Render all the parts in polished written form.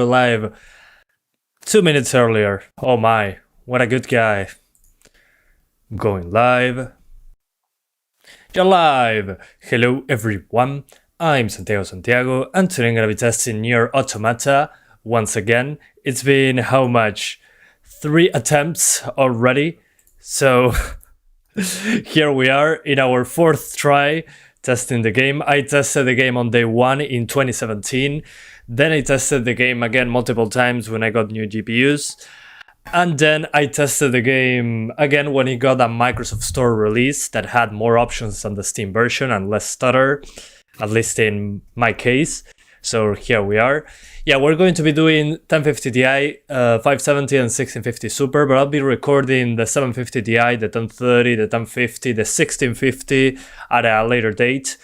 live 2 minutes earlier. Oh my, what a good guy. I'm going live. You're live! Hello everyone, I'm Santiago, and today I'm gonna be testing NieR Automata once again. It's been how much? 3 attempts already. So here we are in our 4th try testing the game. I tested the game on day 1 in 2017. Then I tested the game again multiple times when I got new GPUs. And then I tested the game again when it got a Microsoft Store release that had more options than the Steam version and less stutter, at least in my case. So here we are. Yeah, we're going to be doing 1050 Ti, 570 and 1650 Super, but I'll be recording the 750 Ti, the 1030, the 1050, the 1650 at a later date.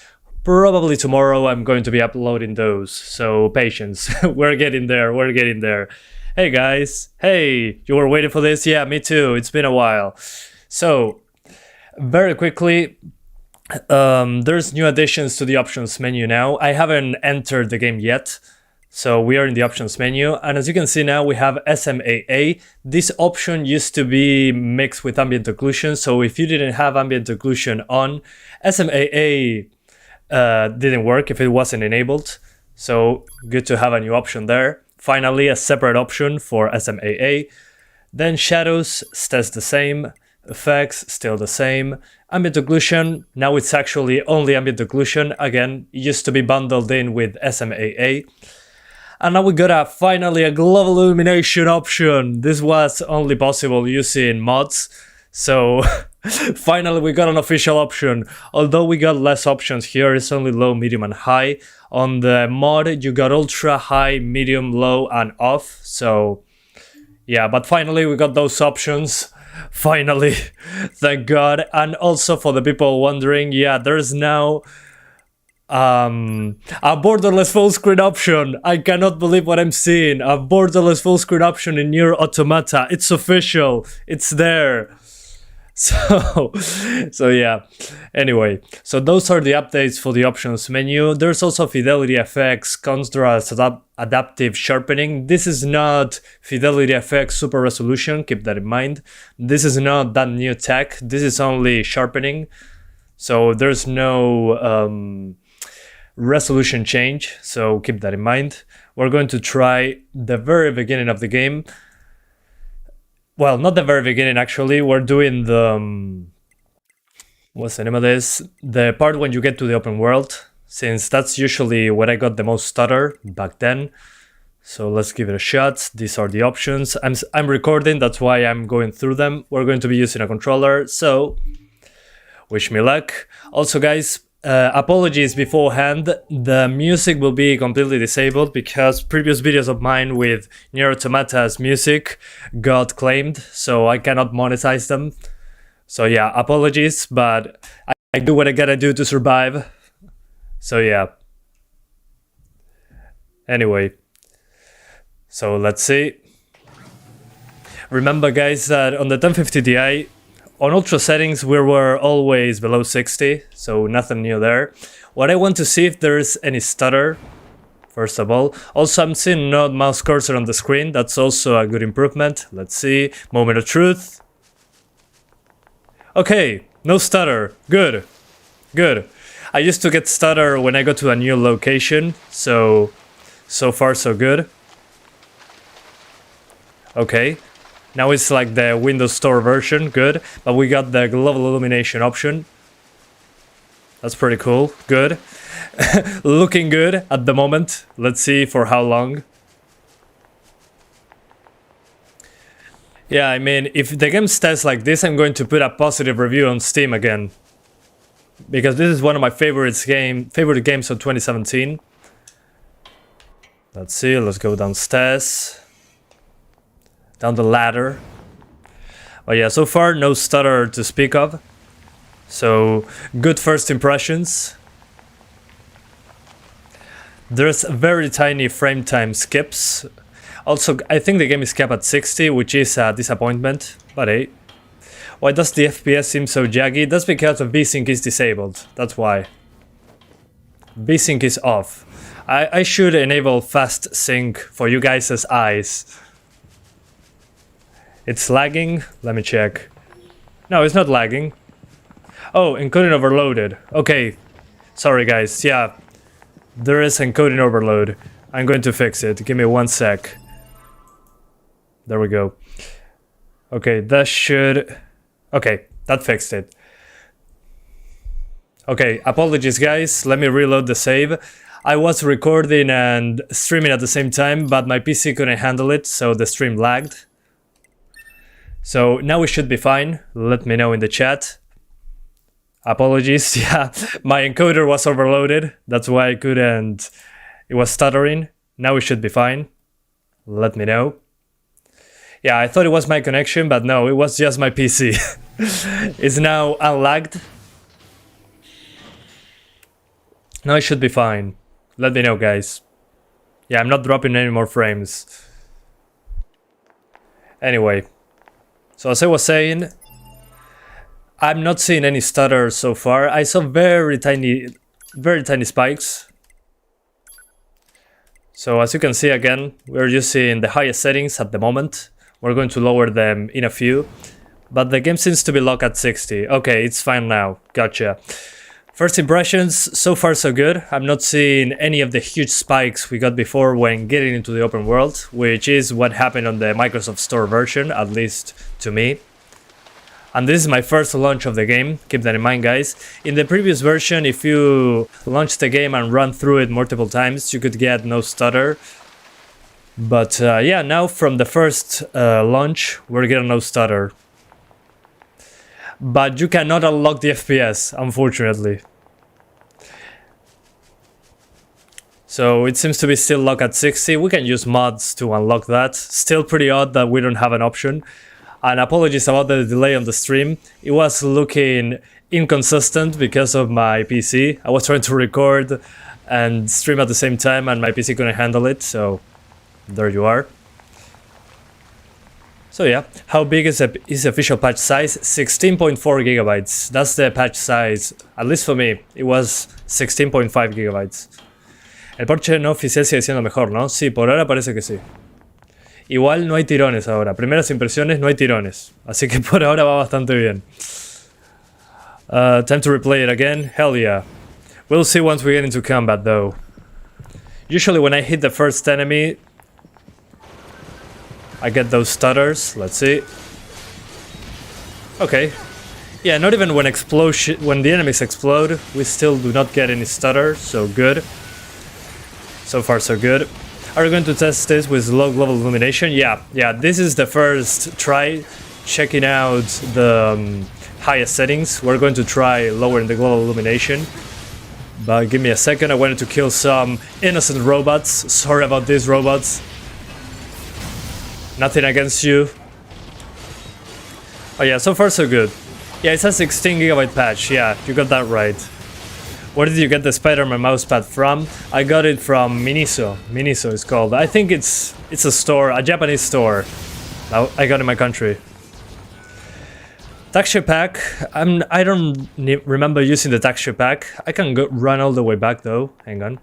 Probably tomorrow I'm going to be uploading those, so patience. We're getting there, we're getting there. Hey guys, hey, you were waiting for this? Yeah, me too, it's been a while. So, very quickly, there's new additions to the options menu now. I haven't entered the game yet, so we are in the options menu. And as you can see now, we have SMAA. This option used to be mixed with ambient occlusion, so if you didn't have ambient occlusion on, SMAA didn't work if it wasn't enabled. So, good to have a new option there. Finally, a separate option for SMAA. Then shadows stays the same. Effects still the same. Ambient occlusion, now it's actually only ambient occlusion. Again, it used to be bundled in with SMAA. And now we got finally a global illumination option. This was only possible using mods. So finally we got an official option. Although we got less options here, it's only low, medium and high. On the mod you got ultra, high, medium, low and off. So yeah, but finally we got those options. Finally, thank God. And also for the people wondering, yeah, there's now a borderless full screen option. I cannot believe what I'm seeing. A borderless full screen option in NieR Automata. It's official. It's there. So yeah, anyway, so those are the updates for the options menu. There's also Fidelity FX, contrast, adaptive sharpening. This is not Fidelity FX super resolution, keep that in mind. This is not that new tech, this is only sharpening. So there's no resolution change, so keep that in mind. We're going to try the very beginning of the game. Well, not the very beginning, actually. We're doing the... what's the name of this? The part when you get to the open world, since that's usually where I got the most stutter back then. So let's give it a shot. These are the options. I'm recording, that's why I'm going through them. We're going to be using a controller, so wish me luck. Also, guys, apologies beforehand, the music will be completely disabled because previous videos of mine with NieR Automata's music got claimed, so I cannot monetize them. So yeah, apologies, but I do what I gotta do to survive. So yeah. Anyway, so let's see. Remember guys that on the 1050 Ti, on ultra settings we were always below 60, so nothing new there. What I want to see if there's any stutter, first of all. Also I'm seeing no mouse cursor on the screen, that's also a good improvement. Let's see, moment of truth. Okay, no stutter, good, good. I used to get stutter when I go to a new location, so far so good. Okay. Now it's like the Windows Store version, good. But we got the global illumination option. That's pretty cool, good. Looking good at the moment. Let's see for how long. Yeah, I mean, if the game stays like this, I'm going to put a positive review on Steam again. Because this is one of my favorite games of 2017. Let's see, let's go downstairs. Down the ladder. But yeah, so far no stutter to speak of. So good first impressions. There's very tiny frame time skips. Also, I think the game is capped at 60, which is a disappointment. But hey, why does the FPS seem so jaggy? That's because the VSync is disabled. That's why. VSync is off. I should enable fast sync for you guys' eyes. It's lagging? Let me check. No, it's not lagging. Oh, encoding overloaded. Okay. Sorry guys, yeah. There is encoding overload. I'm going to fix it. Give me 1 sec. There we go. Okay, that should... Okay, that fixed it. Okay, apologies guys. Let me reload the save. I was recording and streaming at the same time, but my PC couldn't handle it, so the stream lagged. So now we should be fine. Let me know in the chat. Apologies, yeah, my encoder was overloaded. That's why I couldn't... It was stuttering. Now we should be fine. Let me know. Yeah, I thought it was my connection, but no, it was just my PC. It's now unlagged. Now it should be fine. Let me know, guys. Yeah, I'm not dropping any more frames. Anyway. So as I was saying, I'm not seeing any stutter so far. I saw very tiny spikes. So as you can see again, we're using the highest settings at the moment. We're going to lower them in a few. But the game seems to be locked at 60. Okay, it's fine now. Gotcha. First impressions, so far so good. I'm not seeing any of the huge spikes we got before when getting into the open world, which is what happened on the Microsoft Store version, at least to me. And this is my first launch of the game, keep that in mind guys. In the previous version, if you launch the game and run through it multiple times, you could get no stutter. But yeah, now from the first launch, we're getting no stutter. But you cannot unlock the FPS, unfortunately. So it seems to be still locked at 60. We can use mods to unlock that. Still pretty odd that we don't have an option. And apologies about the delay on the stream. It was looking inconsistent because of my PC. I was trying to record and stream at the same time and my PC couldn't handle it. So there you are. So yeah, how big is the official patch size? 16.4 gigabytes. That's the patch size, at least for me. It was 16.5 gigabytes. El parche no oficial sigue siendo mejor, ¿no? Sí, por ahora parece que sí. Igual no hay tirones ahora. Primeras impresiones, no hay tirones. Así que por ahora va bastante bien. Time to replay it again? Hell yeah. We'll see once we get into combat though. Usually when I hit the first enemy, I get those stutters. Let's see. Okay. Yeah, not even when the enemies explode, we still do not get any stutter, so good. So far so good. Are we going to test this with low global illumination? Yeah, this is the first try checking out the highest settings. We're going to try lowering the global illumination. But give me a second, I wanted to kill some innocent robots. Sorry about these robots. Nothing against you. Oh yeah, so far so good. Yeah, it's a 16 gigabyte patch. Yeah, you got that right. Where did you get the Spider-Man mousepad from? I got it from Miniso. Miniso is called. I think it's a store, a Japanese store. I got in my country. Texture pack. I don't remember using the texture pack. I can run all the way back though. Hang on.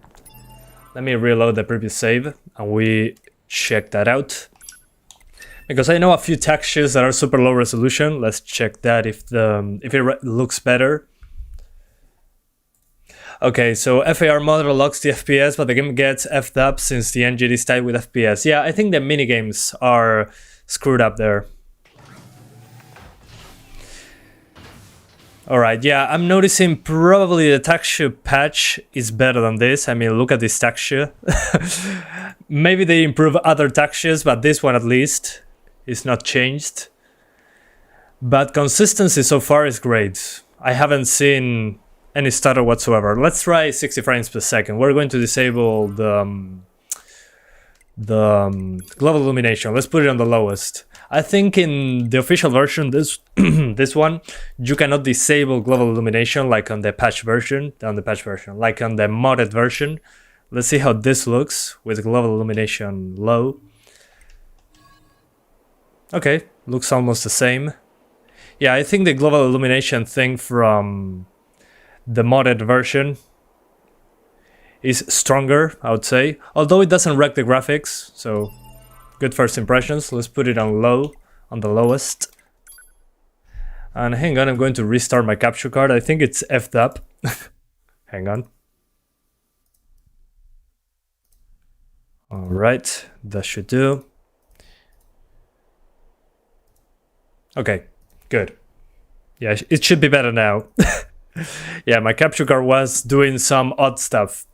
Let me reload the previous save and we check that out. Because I know a few textures that are super low resolution. Let's check that if it looks better. Okay, so FAR model locks the FPS, but the game gets effed up since the engine is tied with FPS. Yeah, I think the minigames are screwed up there. Alright, yeah, I'm noticing probably the texture patch is better than this. I mean, look at this texture. Maybe they improve other textures, but this one at least is not changed. But consistency so far is great. I haven't seen any stutter whatsoever. Let's try 60 frames per second. We're going to disable the global illumination. Let's put it on the lowest. I think in the official version, this one, you cannot disable global illumination like on the patch version, like on the modded version. Let's see how this looks with global illumination low. Okay, looks almost the same. Yeah, I think the global illumination thing from the modded version is stronger, I would say. Although it doesn't wreck the graphics, so good first impressions. Let's put it on low, on the lowest. And hang on, I'm going to restart my capture card. I think it's effed up. Hang on. Alright, that should do. Okay, good. Yeah, it should be better now. Yeah, my capture card was doing some odd stuff.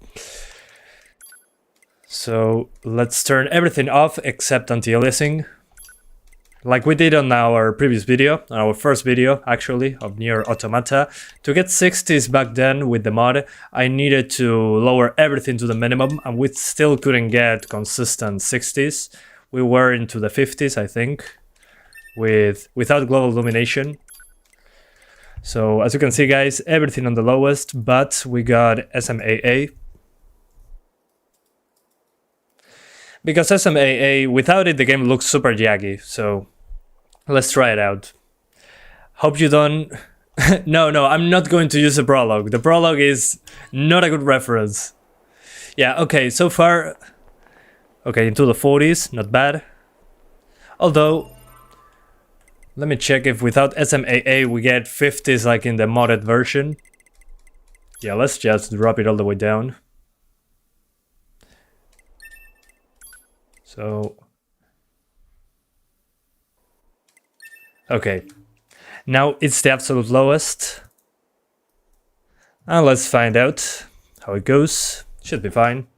So let's turn everything off except anti-aliasing. Like we did on our previous video, our first video actually, of NieR Automata. To get 60s back then with the mod, I needed to lower everything to the minimum, and we still couldn't get consistent 60s. We were into the 50s, I think, without global illumination. So as you can see, guys, everything on the lowest, but we got SMAA. Because SMAA, without it, the game looks super jaggy, so let's try it out. Hope you don't... No, I'm not going to use the prologue. The prologue is not a good reference. Yeah, okay, so far... Okay, into the 40s, not bad. Although... Let me check if without SMAA we get 50s like in the modded version. Yeah, let's just drop it all the way down. So... Okay, now it's the absolute lowest. And let's find out how it goes. Should be fine.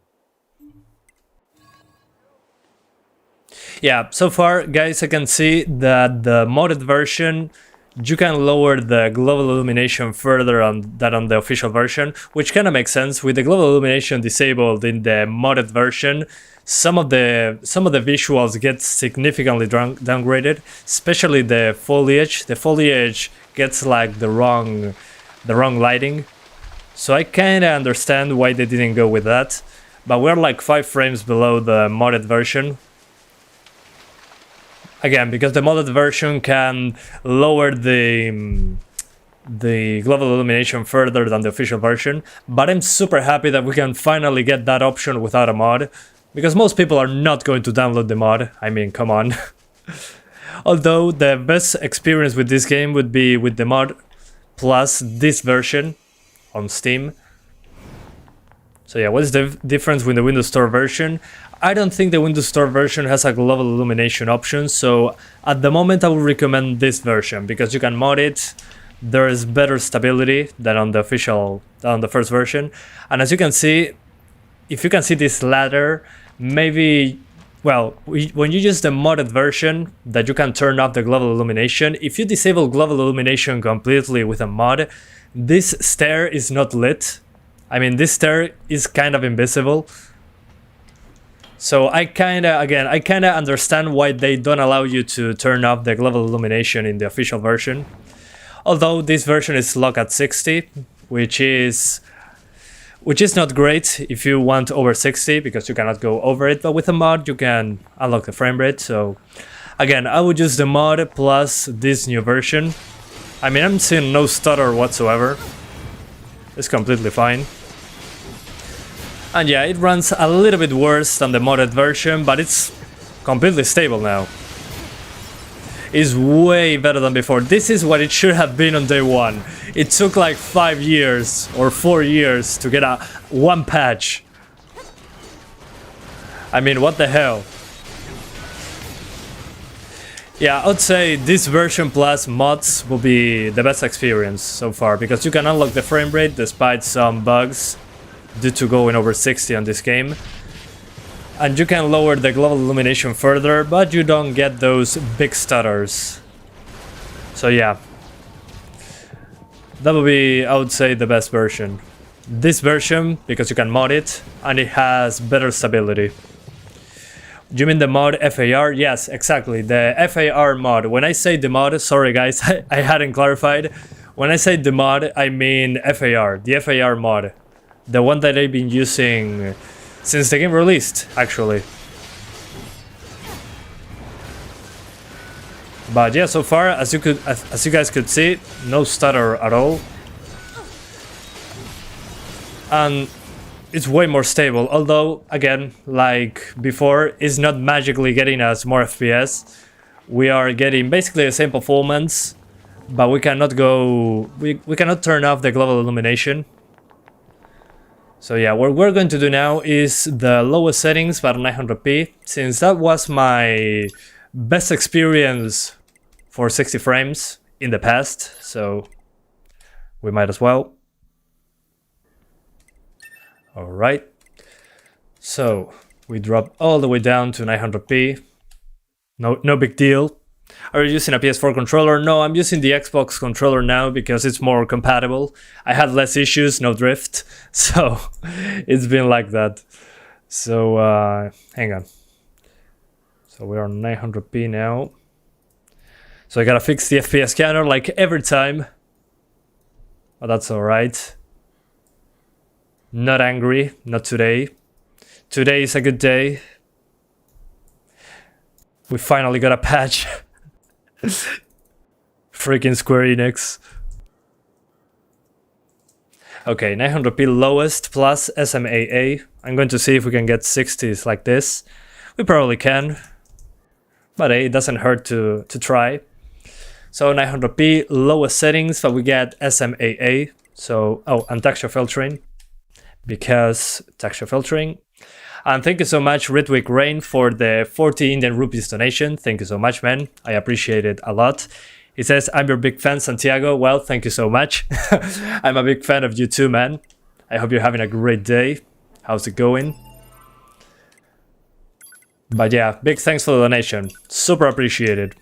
Yeah, so far, guys, I can see that the modded version, you can lower the global illumination further than on the official version, which kind of makes sense. With the global illumination disabled in the modded version, some of the visuals get significantly downgraded, especially the foliage. The foliage gets like the wrong lighting. So I kind of understand why they didn't go with that, but we're like 5 frames below the modded version. Again, because the modded version can lower the global illumination further than the official version, but I'm super happy that we can finally get that option without a mod, because most people are not going to download the mod. I mean, come on. Although the best experience with this game would be with the mod plus this version on Steam. So yeah, what's the difference with the Windows Store version? I don't think the Windows Store version has a global illumination option, so at the moment I would recommend this version because you can mod it. There is better stability than on the first version, and as you can see, if you can see this ladder, maybe, well, when you use the modded version that you can turn off the global illumination, if you disable global illumination completely with a mod, this stair is not lit. I mean, this stair is kind of invisible. So I kind of understand why they don't allow you to turn off the global illumination in the official version. Although this version is locked at 60, which is not great if you want over 60 because you cannot go over it, but with a mod you can unlock the frame rate. So again, I would use the mod plus this new version. I mean, I'm seeing no stutter whatsoever. It's completely fine. And yeah, it runs a little bit worse than the modded version, but it's completely stable now. It's way better than before. This is what it should have been on day one. It took like 5 years or 4 years to get one patch. I mean, what the hell? Yeah, I'd say this version plus mods will be the best experience so far, because you can unlock the frame rate despite some bugs due to going over 60 on this game. And you can lower the global illumination further, but you don't get those big stutters. So yeah, that would be, I would say, the best version. This version, because you can mod it, and it has better stability. Do you mean the mod FAR? Yes, exactly, the FAR mod. When I say the mod, sorry guys, I hadn't clarified. When I say the mod, I mean FAR, the FAR mod. The one that I've been using since the game released, actually. But yeah, so far, as you guys could see, no stutter at all. And it's way more stable. Although, again, like before, it's not magically getting us more FPS. We are getting basically the same performance, but we cannot go... We cannot turn off the global illumination. So yeah, what we're going to do now is the lowest settings for 900p, since that was my best experience for 60 frames in the past, so we might as well. Alright, so we drop all the way down to 900p, no big deal. Are you using a PS4 controller? No, I'm using the Xbox controller now because it's more compatible. I had less issues, no drift, so it's been like that. So, hang on. So we're on 900p now. So I gotta fix the FPS counter like every time. But that's alright. Not angry, not today. Today is a good day. We finally got a patch. Freaking Square Enix. Okay, 900p lowest plus SMAA. I'm going to see if we can get 60s like this. We probably can. But hey, it doesn't hurt to try. So 900p lowest settings, but we get SMAA. So, oh, and texture filtering. Because texture filtering. And thank you so much, Ritwik Rain, for the 40 Indian rupees donation. Thank you so much, man. I appreciate it a lot. He says, I'm your big fan, Santiago. Well, thank you so much. I'm a big fan of you too, man. I hope you're having a great day. How's it going? But yeah, big thanks for the donation. Super appreciated.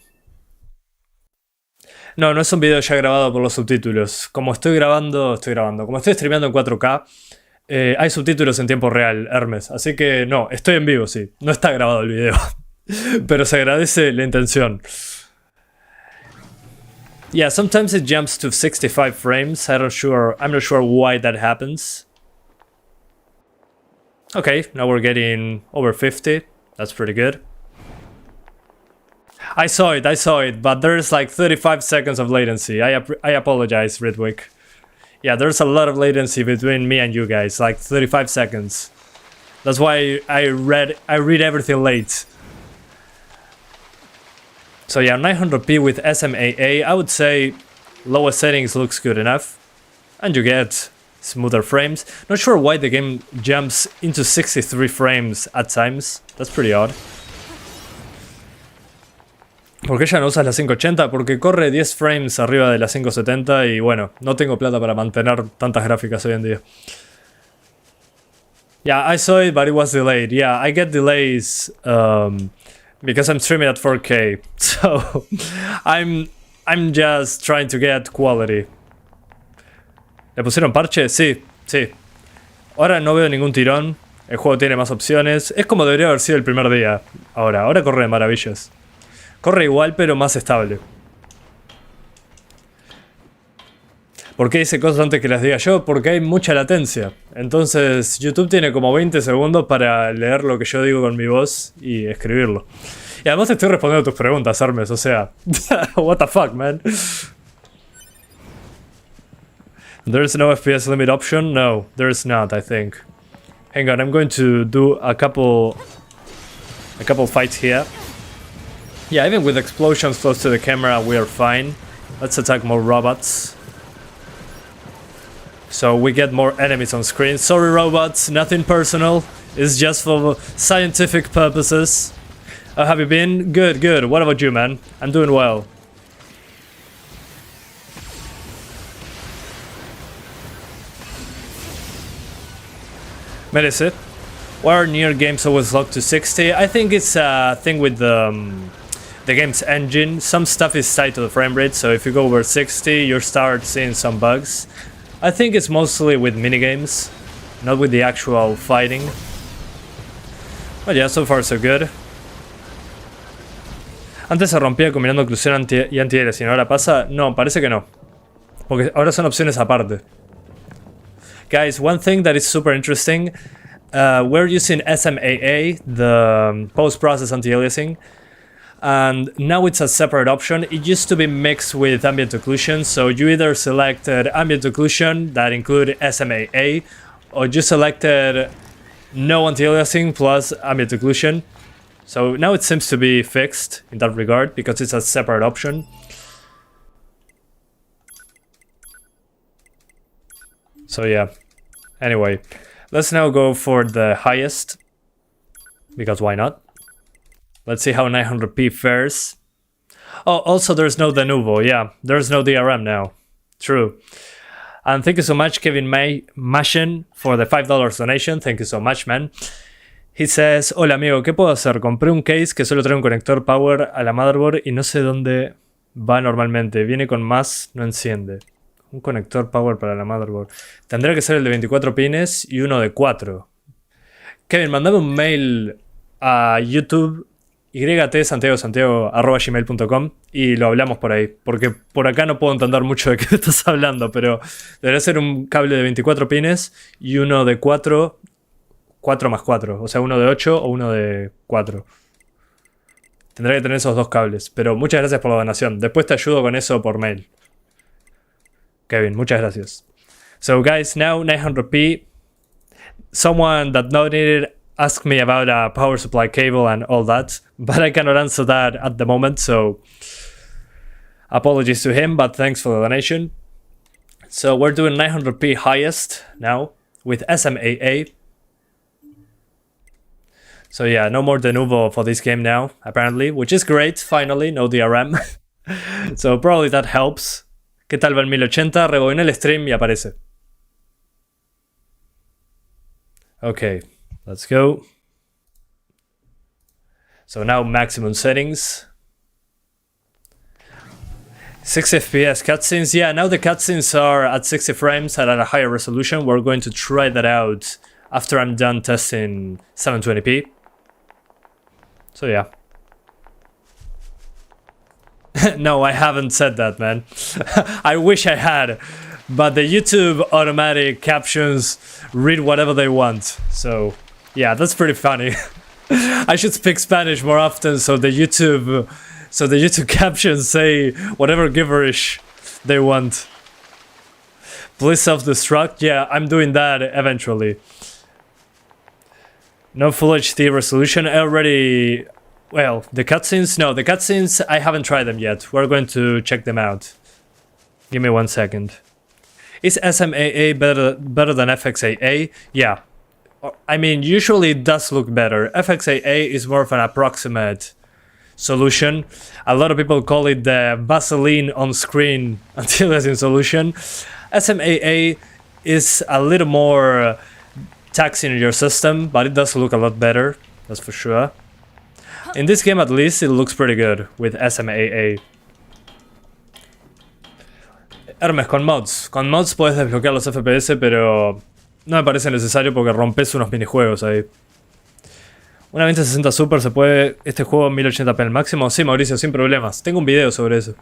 No, no es un video ya grabado por los subtítulos. Como estoy grabando. Como estoy streameando en 4K, hay subtítulos en tiempo real, Hermes. Así que no, estoy en vivo, sí. No está grabado el video. Pero se agradece la intención. Yeah, sometimes it jumps to 65 frames. I'm not sure why that happens. Okay, now we're getting over 50. That's pretty good. I saw it, but there's like 35 seconds of latency. I apologize, Ritwik. Yeah, there's a lot of latency between me and you guys, like 35 seconds. That's why I read everything late. So yeah, 900p with SMAA, I would say lowest settings looks good enough. And you get smoother frames. Not sure why the game jumps into 63 frames at times. That's pretty odd. ¿Por qué ya no usas la 580? Porque corre 10 frames arriba de la 570 y bueno, no tengo plata para mantener tantas gráficas hoy en día. Yeah, I saw it, but it was delayed. Yeah, I get delays because I'm streaming at 4K. So I'm just trying to get quality. ¿Le pusieron parche? Sí, sí. Ahora no veo ningún tirón. El juego tiene más opciones. Es como debería haber sido el primer día. Ahora corre de maravillas. Corre igual, pero más estable. ¿Por qué hice cosas antes que las diga yo? Porque hay mucha latencia. Entonces YouTube tiene como 20 segundos para leer lo que yo digo con mi voz y escribirlo. Y además te estoy respondiendo a tus preguntas, Hermes, o sea... What the fuck, man? There's no FPS limit option? No, there's not, I think. Hang on, I'm going to do a couple fights here. Yeah, even with explosions close to the camera, we are fine. Let's attack more robots. So we get more enemies on screen. Sorry, robots, nothing personal. It's just for scientific purposes. How have you been? Good, good. What about you, man? I'm doing well. Merece. Why are NieR games always locked to 60? I think it's a thing with the game's engine. Some stuff is tied to the frame rate, so if you go over 60, you start seeing some bugs. I think it's mostly with minigames, not with the actual fighting. But yeah, so far so good. Antes se rompía combinando oclusión y antiaérea, ¿y ahora pasa? No, parece que no. Porque ahora son opciones aparte. Guys, one thing that is super interesting, we're using SMAA, the post-process anti-aliasing. And now it's a separate option. It used to be mixed with ambient occlusion, so you either selected ambient occlusion that included SMAA, or you selected no anti-aliasing plus ambient occlusion. So now it seems to be fixed in that regard because it's a separate option. So yeah, anyway, let's now go for the highest, because why not? Let's see how 900p fares. Oh, also there's no de novo, yeah, there's no DRM now. True. And thank you so much, Kevin Mashen, for the $5 donation. Thank you so much, man. He says, hola amigo, ¿qué puedo hacer? Compré un case que solo trae un conector power a la motherboard y no sé dónde va normalmente. Viene con más, no enciende. Un conector power para la motherboard. Tendría que ser el de 24 pines y uno de 4. Kevin, mandame un mail a YouTube ytsantiago@gmail.com y lo hablamos por ahí. Porque por acá no puedo entender mucho de qué estás hablando, pero debería ser un cable de 24 pines y uno de 4, 4 más 4. O sea, uno de 8 o uno de 4. Tendré que tener esos dos cables. Pero muchas gracias por la donación. Después te ayudo con eso por mail. Kevin, muchas gracias. So guys, now 900p. Someone that donated asked me about a power supply cable and all that, but I cannot answer that at the moment, so apologies to him, but thanks for the donation. So we're doing 900p highest now with SMAA. So yeah, no more de novo for this game now, apparently, which is great, finally, no DRM. So probably that helps. ¿Qué tal va el 1080? Rebobiné el stream y aparece. Okay, let's go. So now maximum settings. 60 FPS cutscenes. Yeah, now the cutscenes are at 60 frames and at a higher resolution. We're going to try that out after I'm done testing 720p. So yeah. No, I haven't said that, man. I wish I had, but the YouTube automatic captions read whatever they want. So yeah, that's pretty funny. I should speak Spanish more often so the YouTube captions say whatever gibberish they want. Please self-destruct. Yeah, I'm doing that eventually. No full HD resolution. I already... Well, the cutscenes? No, the cutscenes, I haven't tried them yet. We're going to check them out. Give me 1 second. Is SMAA better than FXAA? Yeah. I mean, usually it does look better. FXAA is more of an approximate solution. A lot of people call it the Vaseline on-screen anti-aliasing solution. SMAA is a little more taxing in your system, but it does look a lot better, that's for sure. In this game, at least, it looks pretty good with SMAA. Hermes, con mods. Con mods puedes desbloquear los FPS, pero no me parece necesario porque rompes unos minijuegos ahí. Una 2060 Super se puede... ¿Este juego en 1080p al máximo? Sí, Mauricio, sin problemas. Tengo un video sobre eso.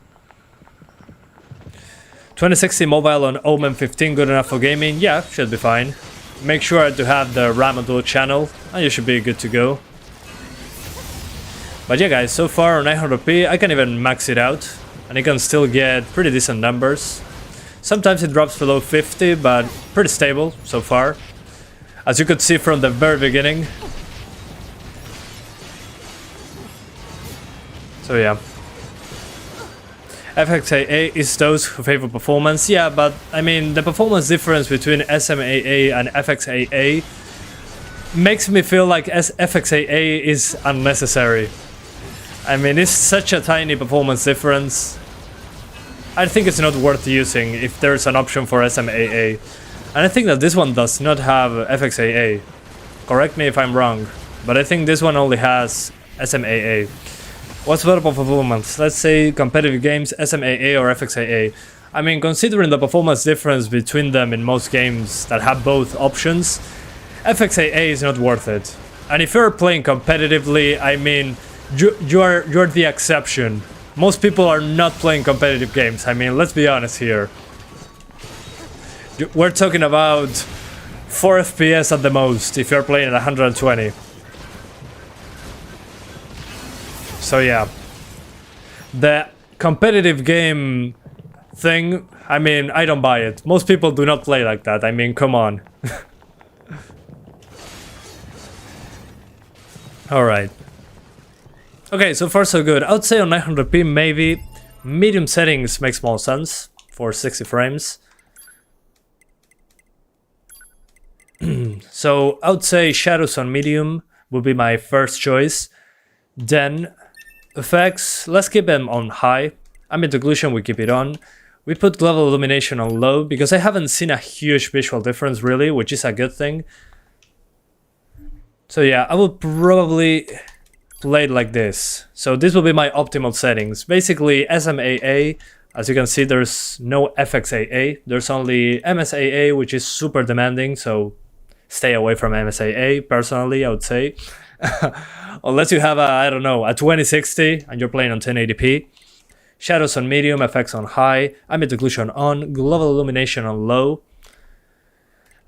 2060 mobile on Omen 15 good enough for gaming? Yeah, should be fine. Make sure to have the RAM dual channel and you should be good to go. But yeah guys, so far on 900p I can even max it out and I can still get pretty decent numbers. Sometimes it drops below 50, but pretty stable so far, as you could see from the very beginning. So yeah. FXAA is those who favor performance. Yeah, but I mean the performance difference between SMAA and FXAA makes me feel like FXAA is unnecessary. I mean, it's such a tiny performance difference. I think it's not worth using if there's an option for SMAA. And I think that this one does not have FXAA. Correct me if I'm wrong, but I think this one only has SMAA. What's better for performance? Let's say competitive games, SMAA or FXAA. I mean, considering the performance difference between them in most games that have both options, FXAA is not worth it. And if you're playing competitively, I mean, you're the exception. Most people are not playing competitive games. I mean, let's be honest here. We're talking about 4 FPS at the most if you're playing at 120. So yeah. The competitive game thing, I mean, I don't buy it. Most people do not play like that. I mean, come on. Alright. Okay, so far so good. I would say on 900p maybe medium settings makes more sense for 60 frames. So I would say shadows on medium would be my first choice. Then effects, let's keep them on high. Ambient occlusion, we keep it on. We put global illumination on low because I haven't seen a huge visual difference really, which is a good thing. So yeah, I will probably play it like this. So this will be my optimal settings. Basically SMAA, as you can see there's no FXAA, there's only MSAA, which is super demanding, so stay away from MSAA personally, I would say. Unless you have a, I don't know, a 2060 and you're playing on 1080p. Shadows on medium, effects on high, ambient occlusion on, global illumination on low,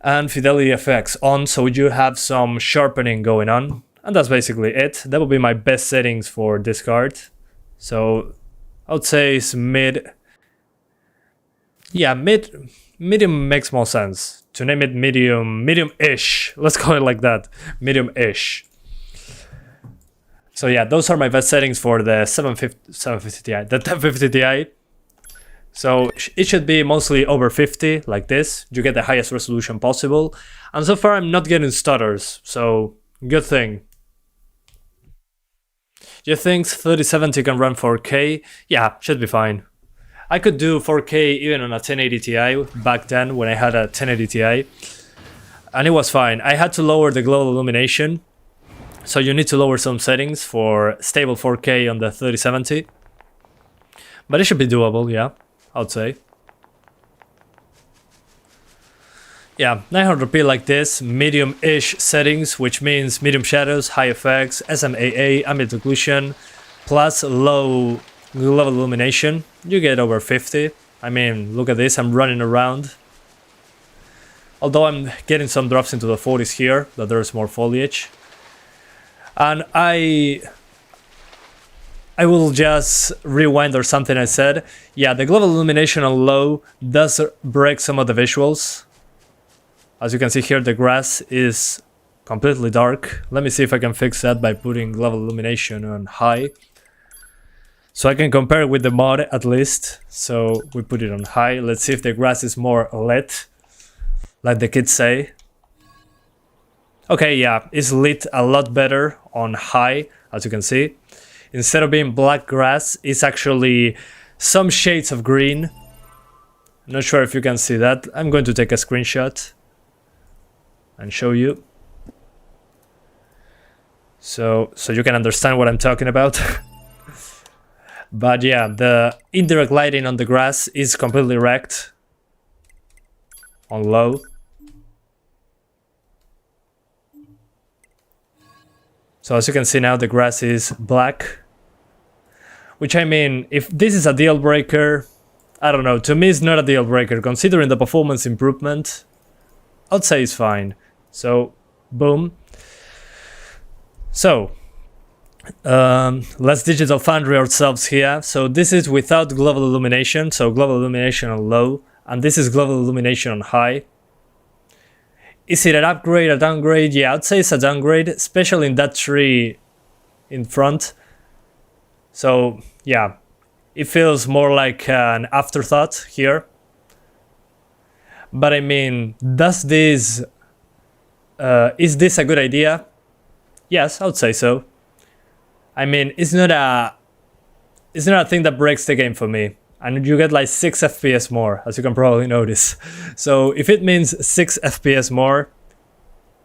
and fidelity effects on, so you have some sharpening going on. And that's basically it. That would be my best settings for this card. So I would say it's mid. Yeah, medium makes more sense. To name it medium-ish. Let's call it like that. Medium-ish. So yeah, those are my best settings for the 750 Ti, the 1050 Ti. So it should be mostly over 50, like this. You get the highest resolution possible. And so far I'm not getting stutters, so good thing. Do you think 3070 can run 4K? Yeah, should be fine. I could do 4K even on a 1080 Ti back then when I had a 1080 Ti. And it was fine. I had to lower the global illumination. So you need to lower some settings for stable 4K on the 3070. But it should be doable, yeah, I would say. Yeah, 900p like this, medium-ish settings, which means medium shadows, high effects, SMAA, ambient occlusion, plus low global illumination. You get over 50. I mean, look at this, I'm running around. Although I'm getting some drops into the 40s here, that there's more foliage. And I will just rewind or something I said. Yeah, the global illumination on low does break some of the visuals. As you can see here, the grass is completely dark. Let me see if I can fix that by putting global illumination on high. So I can compare it with the mod at least. So we put it on high. Let's see if the grass is more lit, like the kids say. Okay, yeah, it's lit a lot better on high, as you can see. Instead of being black grass, it's actually some shades of green. I'm not sure if you can see that. I'm going to take a screenshot and show you. So you can understand what I'm talking about. But yeah, the indirect lighting on the grass is completely wrecked on low. So as you can see now, the grass is black. Which, I mean, if this is a deal breaker, I don't know, to me it's not a deal breaker. Considering the performance improvement, I'd say it's fine. So, boom. So, let's digital foundry ourselves here. So this is without global illumination, so global illumination on low, and this is global illumination on high. Is it an upgrade, a downgrade? Yeah, I'd say it's a downgrade, especially in that tree in front. So yeah, it feels more like an afterthought here. But I mean, is this a good idea? Yes, I would say so. I mean, it's not a thing that breaks the game for me. And you get like 6 FPS more, as you can probably notice. So if it means 6 FPS more,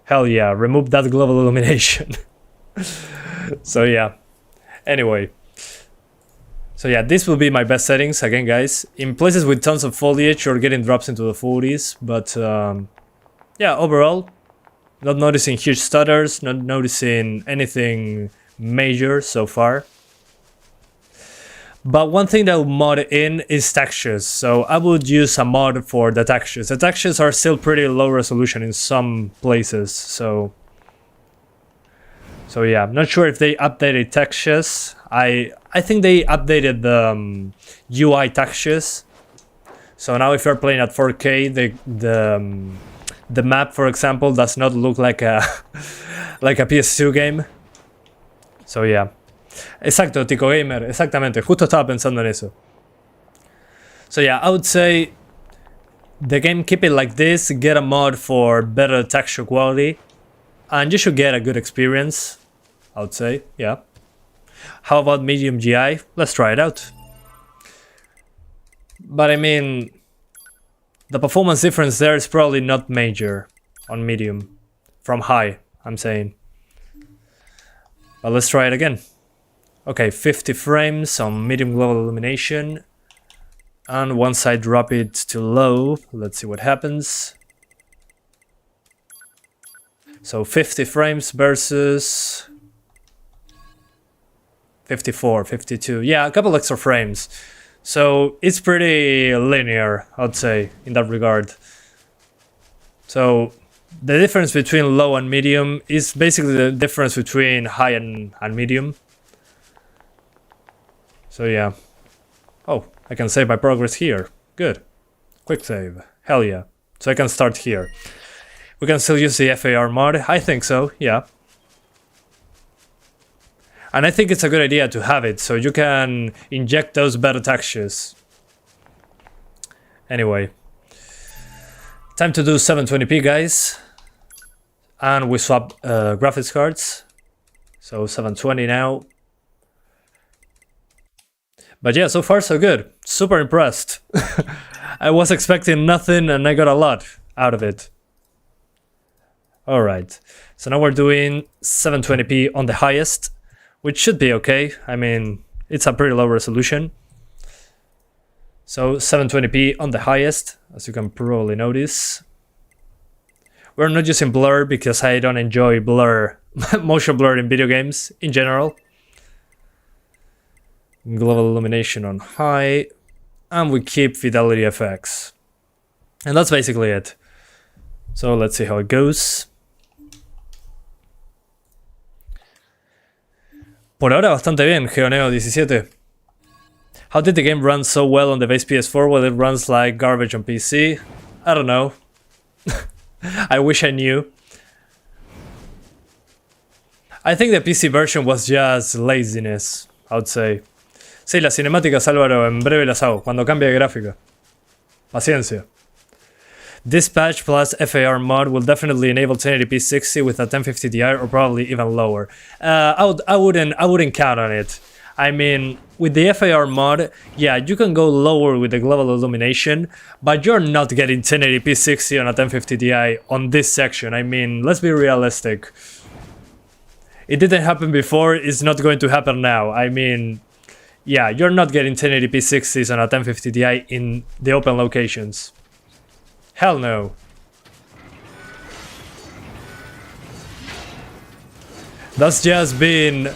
hell yeah, remove that global illumination. So yeah, anyway. So yeah, this will be my best settings, again guys. In places with tons of foliage, you're getting drops into the 40s. But yeah, overall, not noticing huge stutters, not noticing anything major so far. But one thing that I'll mod in is textures. So I would use a mod for the textures. The textures are still pretty low resolution in some places. So yeah, I'm not sure if they updated textures. I think they updated the UI textures. So now if you're playing at 4K, the map, for example, does not look like a like a PS2 game. So yeah. Exacto, Tico Gamer, exactamente. Justo estaba pensando en eso. So yeah, I would say the game, keep it like this, get a mod for better texture quality, and you should get a good experience, I would say, yeah. How about medium GI? Let's try it out. But I mean, the performance difference there is probably not major on medium. From high, I'm saying. But let's try it again. Okay, 50 frames on medium global illumination. And once I drop it to low, let's see what happens. So 50 frames versus 54, 52. Yeah, a couple extra frames. So it's pretty linear, I'd say, in that regard. So the difference between low and medium is basically the difference between high and medium. So yeah. Oh, I can save my progress here. Good. Quick save. Hell yeah. So I can start here. We can still use the FAR mod. I think so, yeah. And I think it's a good idea to have it, so you can inject those better textures. Anyway. Time to do 720p, guys. And we swap graphics cards. So 720 now. But yeah, so far so good. Super impressed. I was expecting nothing and I got a lot out of it. Alright, so now we're doing 720p on the highest, which should be okay. I mean, it's a pretty low resolution. So 720p on the highest, as you can probably notice. We're not using blur because I don't enjoy blur, motion blur in video games in general. Global illumination on high, and we keep fidelity FX. And that's basically it. So let's see how it goes. Por ahora bastante bien, Geoneo17. How did the game run so well on the base PS4 while it runs like garbage on PC? I don't know. I wish I knew. I think the PC version was just laziness, I would say. Sí, las cinemáticas, Álvaro, en breve las hago, cuando cambie de gráfica. Paciencia. This patch plus FAR mod will definitely enable 1080p 60 with a 1050 Ti or probably even lower. I wouldn't count on it. I mean, with the FAR mod, yeah, you can go lower with the global illumination, but you're not getting 1080p 60 on a 1050 Ti on this section. I mean, let's be realistic. It didn't happen before, it's not going to happen now. I mean, yeah, you're not getting 1080p 60s on a 1050 Ti in the open locations. Hell no. That's just been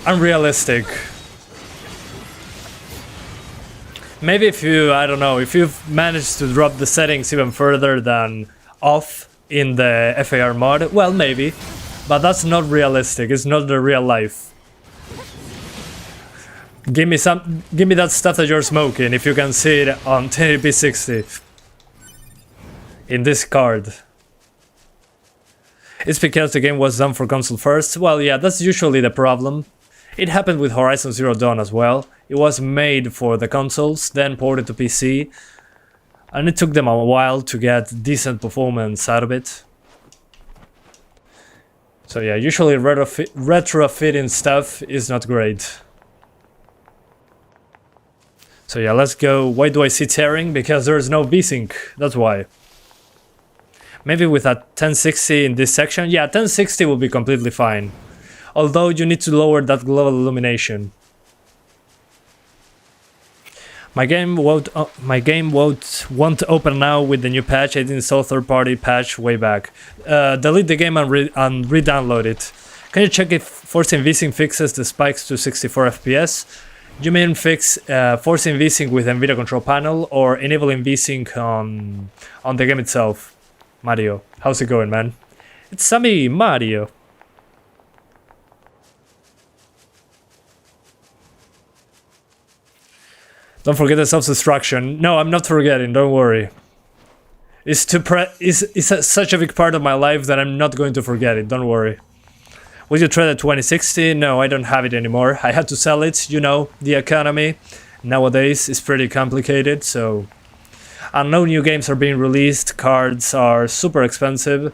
unrealistic. Maybe if you, I don't know, if you've managed to drop the settings even further than off in the FAR mod, well, maybe. But that's not realistic, it's not the real life. Give me that stuff that you're smoking if you can see it on 1080p 60. In this card. It's because the game was done for console first. Well, yeah, that's usually the problem. It happened with Horizon Zero Dawn as well. It was made for the consoles, then ported to PC, and it took them a while to get decent performance out of it. So yeah, usually retrofitting stuff is not great. So yeah, let's go. Why do I see tearing? Because there's no V-Sync, that's why. Maybe with a 1060 in this section? Yeah, 1060 will be completely fine. Although you need to lower that global illumination. My game won't open now with the new patch. I didn't install third-party patch way back. Delete the game and re-download it. Can you check if forcing V-Sync fixes the spikes to 64 FPS? You mean fix forcing V-Sync with NVIDIA control panel or enabling V-Sync on the game itself? Mario, how's it going, man? It's Sammy, Mario. Don't forget the self-destruction. No, I'm not forgetting, don't worry. It's such a big part of my life that I'm not going to forget it, don't worry. Would you trade a 2060? No, I don't have it anymore. I had to sell it, you know, the economy nowadays is pretty complicated, so... And no new games are being released, cards are super expensive.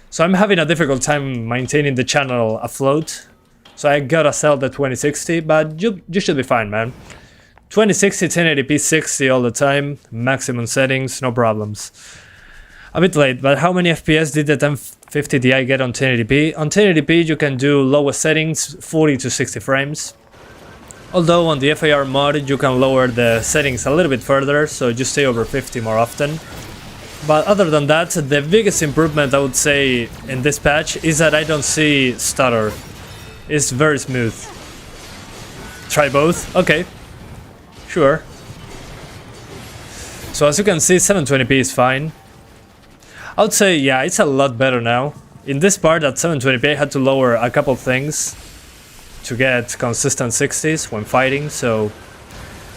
So I'm having a difficult time maintaining the channel afloat. So I gotta sell the 2060, but you should be fine, man. 2060, 1080p, 60 all the time, maximum settings, no problems. A bit late, but how many FPS did the 1050 Ti get on 1080p? On 1080p you can do lowest settings, 40 to 60 frames. Although on the FAR mod you can lower the settings a little bit further, so you stay over 50 more often. But other than that, the biggest improvement I would say in this patch is that I don't see stutter. It's very smooth. Try both? Okay. Sure. So as you can see, 720p is fine. I would say, yeah, it's a lot better now. In this part at 720p I had to lower a couple things to get consistent 60s when fighting, so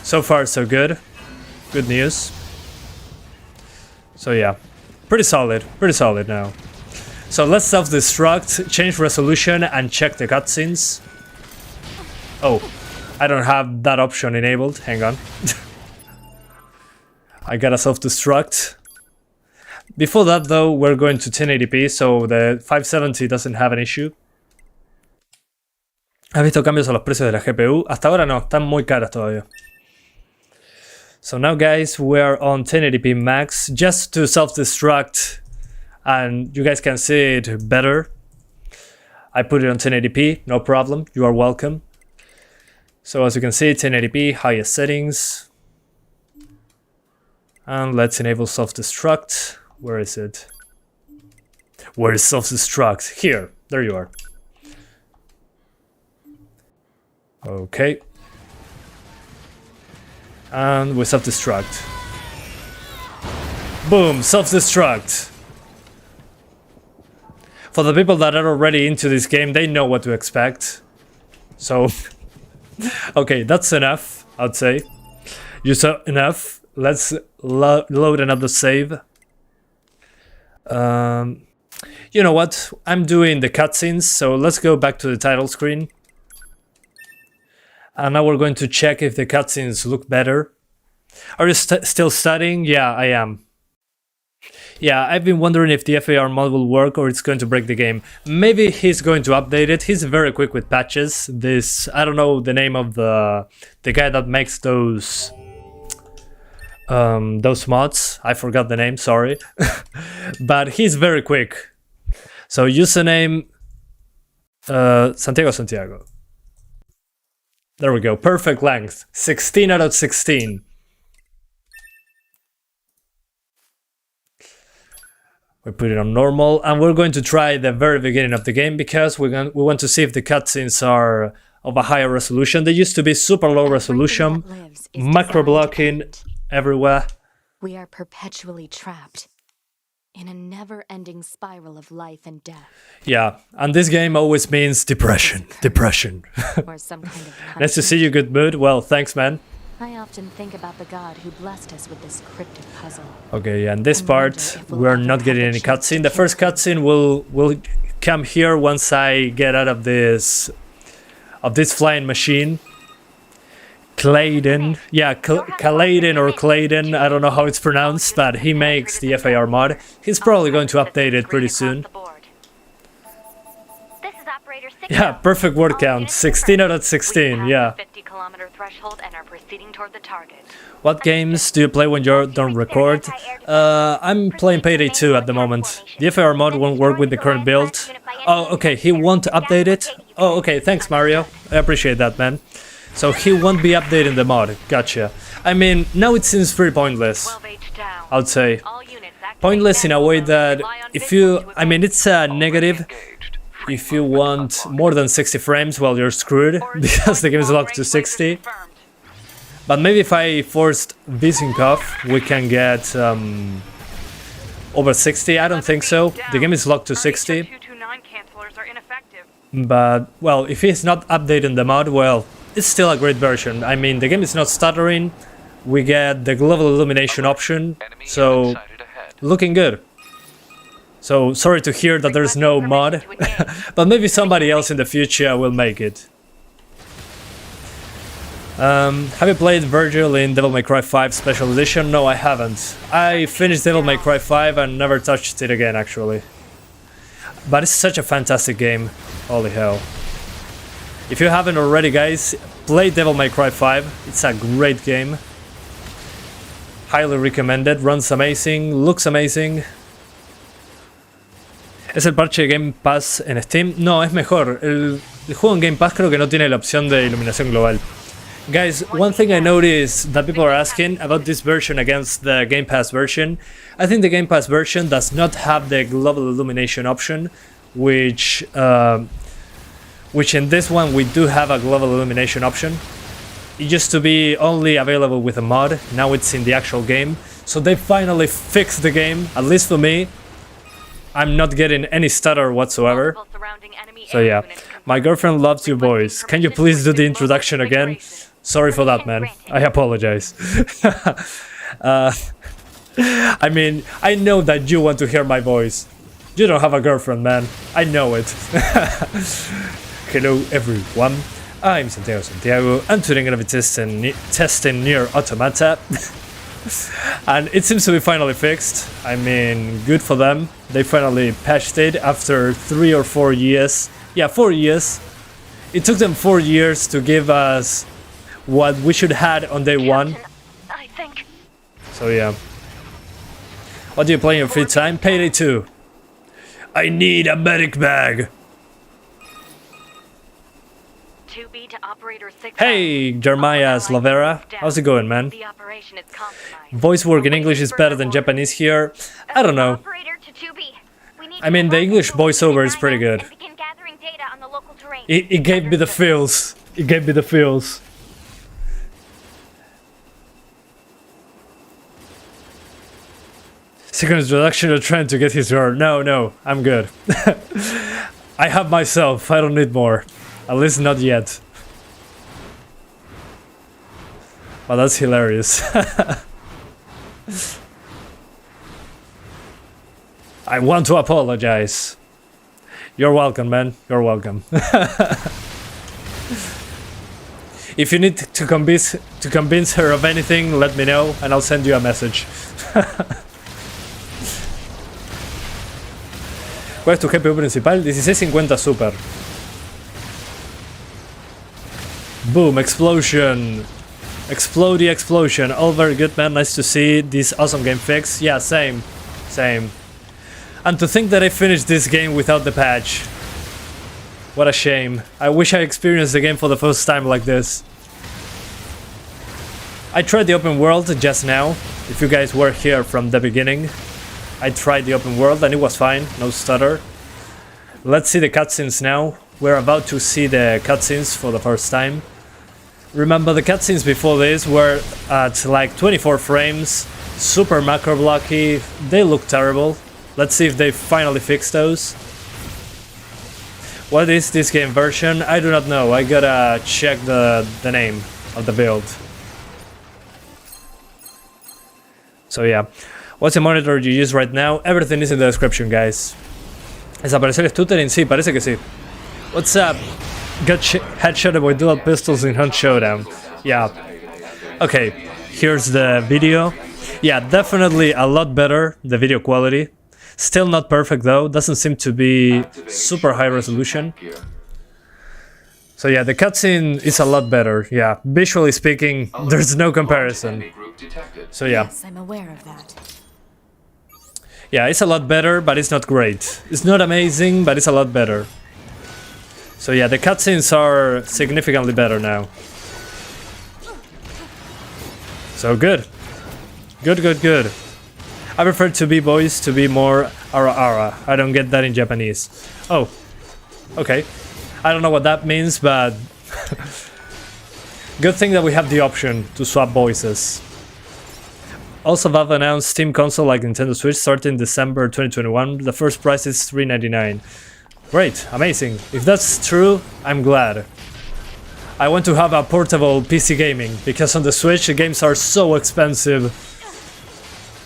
far so good. Good news. So yeah, pretty solid now. So let's self-destruct, change resolution and check the cutscenes. Oh, I don't have that option enabled, hang on. I gotta self-destruct. Before that though, we're going to 1080p, so the 570 doesn't have an issue. ¿Has visto cambios a los precios de la GPU? Hasta ahora no, están muy caras todavía. So now guys, we're on 1080p max, just to self-destruct and you guys can see it better. I put it on 1080p, no problem, you are welcome. So as you can see, 1080p, highest settings. And let's enable self-destruct. Where is it? Where is self-destruct? Here, there you are. Okay. And we self-destruct. Boom, self-destruct. For the people that are already into this game, they know what to expect. So, okay, that's enough, I'd say. You saw enough. Let's load another save. You know what? I'm doing the cutscenes, so let's go back to the title screen. And now we're going to check if the cutscenes look better. Are you still studying? Yeah, I am. Yeah, I've been wondering if the FAR mod will work or it's going to break the game. Maybe he's going to update it. He's very quick with patches. This, I don't know the name of the guy that makes those mods. I forgot the name, sorry. But he's very quick. So username Santiago. There we go, perfect length, 16 out of 16. We put it on normal, and we're going to try the very beginning of the game because we want to see if the cutscenes are of a higher resolution. They used to be super low resolution, macro blocking everywhere. We are perpetually trapped in a never-ending spiral of life and death. Yeah, and this game always means depression. Or some kind of Nice to see you, good mood. Well, thanks, man. I often think about the god who blessed us with this cryptic puzzle. Okay, and this part, we're not getting any cutscene. The first cutscene will come here once I get out of this flying machine. Clayden, yeah, Clayden or Clayden, I don't know how it's pronounced, but he makes the FAR mod. He's probably going to update it pretty soon. Yeah, perfect word count, 16 out of 16, yeah. What games do you play when you don't record? I'm playing Payday 2 at the moment. The FAR mod won't work with the current build. Oh, okay, he won't update it? Oh, okay, thanks Mario, I appreciate that, man. So he won't be updating the mod, gotcha. I mean, now it seems pretty pointless, I would say. Pointless in a way that if you... I mean, it's a negative. If you want more than 60 frames, well, you're screwed, because the game is locked to 60. But maybe if I forced VSync off, we can get over 60. I don't think so. The game is locked to 60. But, well, if he's not updating the mod, well, it's still a great version. I mean, the game is not stuttering. We get the global illumination option, so looking good. So sorry to hear that there's no mod, but maybe somebody else in the future will make it. Have you played Virgil in Devil May Cry 5 Special Edition? No, I haven't. I finished Devil May Cry 5 and never touched it again, actually. But it's such a fantastic game. Holy hell. If you haven't already, guys, play Devil May Cry 5. It's a great game. Highly recommended. Runs amazing. Looks amazing. ¿Es el parche de Game Pass en Steam? No, es mejor. El juego en Game Pass creo que no tiene la opción de iluminación global. Guys, one thing I noticed that people are asking about this version against the Game Pass version. I think the Game Pass version does not have the global illumination option, which in this one we do have a global illumination option. It used to be only available with a mod, now it's in the actual game. So they finally fixed the game, at least for me. I'm not getting any stutter whatsoever. So yeah, my girlfriend loves your voice. Can you please do the introduction again? Sorry for that, man. I apologize. I mean, I know that you want to hear my voice. You don't have a girlfriend, man. I know it. Hello, everyone. I'm Santiago, and today I'm gonna be testing NieR Automata. And it seems to be finally fixed. I mean, good for them. They finally patched it after 3 or 4 years. Yeah, 4 years. It took them 4 years to give us what we should had on day one. I think. So yeah. What do you play in your free time? Payday 2. I need a medic bag. 2B to operator 6. Hey, Jeremiah Slavera. How's it going, man? The operation is compromised. Voice work in English is better than Japanese here. I don't know. Operator to 2B. We need I mean, the English voiceover is pretty good. and begin gathering data on the local terrain. It gave me the feels. It gave me the feels. Second introduction, you're trying to get his girl. No, I'm good. I have myself. I don't need more. At least not yet. Well, that's hilarious. I want to apologize. You're welcome, man. You're welcome. If you need to convince her of anything, let me know and I'll send you a message. ¿Cuál es tu GPU principal? 1650 Super. Boom, explosion. Explodey explosion. All very good, man. Nice to see this awesome game fix. Yeah, same. And to think that I finished this game without the patch. What a shame. I wish I experienced the game for the first time like this. I tried the open world just now. If you guys were here from the beginning, I tried the open world and it was fine. No stutter. Let's see the cutscenes now. We're about to see the cutscenes for the first time. Remember, the cutscenes before this were at like 24 frames, super macro blocky. They look terrible. Let's see if they finally fix those. What is this game version? I do not know. I gotta check the name of the build. So yeah. What's the monitor you use right now? Everything is in the description, guys. ¿Desapareció el stuttering? Sí, parece que sí. What's up? Got headshot with dual pistols in Hunt Showdown. Yeah. Okay, here's the video. Yeah, definitely a lot better, the video quality. Still not perfect though, doesn't seem to be super high resolution. So yeah, the cutscene is a lot better. Yeah, visually speaking, there's no comparison. So yeah. Yes, I'm aware of that. Yeah, it's a lot better, but it's not great. It's not amazing, but it's a lot better. So yeah, the cutscenes are significantly better now. So good. Good. I prefer to be boys to be more ara. I don't get that in Japanese. Oh, okay. I don't know what that means, but good thing that we have the option to swap voices. Also, Valve announced Steam console like Nintendo Switch starting December 2021. The first price is $3.99. Great, amazing. If that's true, I'm glad. I want to have a portable PC gaming, because on the Switch the games are so expensive.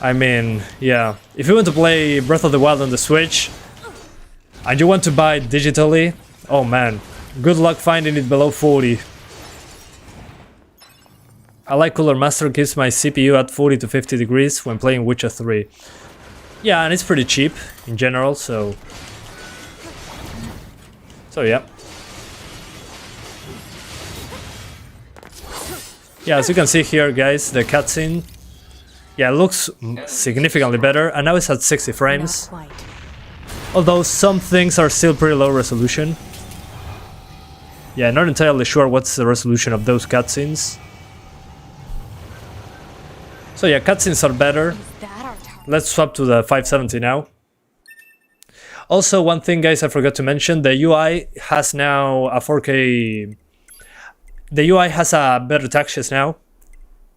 I mean, yeah, if you want to play Breath of the Wild on the Switch and you want to buy it digitally, oh man, good luck finding it below 40. I like Cooler Master keeps my CPU at 40 to 50 degrees when playing Witcher 3. Yeah, and it's pretty cheap in general, so yeah. Yeah, as you can see here, guys, the cutscene, yeah, it looks significantly better, and now it's at 60 frames. Although some things are still pretty low resolution. Yeah, not entirely sure what's the resolution of those cutscenes. So yeah, cutscenes are better. Let's swap to the 570 now. Also, one thing, guys, I forgot to mention, the UI has now a 4K... The UI has a better textures now.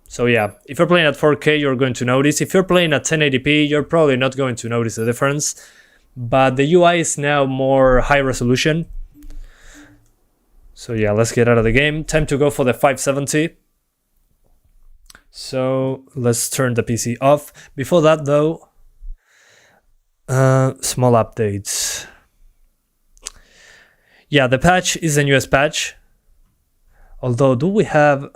So yeah, if you're playing at 4K, you're going to notice. If you're playing at 1080p, you're probably not going to notice the difference. But the UI is now more high resolution. So yeah, let's get out of the game. Time to go for the 570. So let's turn the PC off. Before that though, small updates. Yeah, the patch is the newest patch. Although, do we have...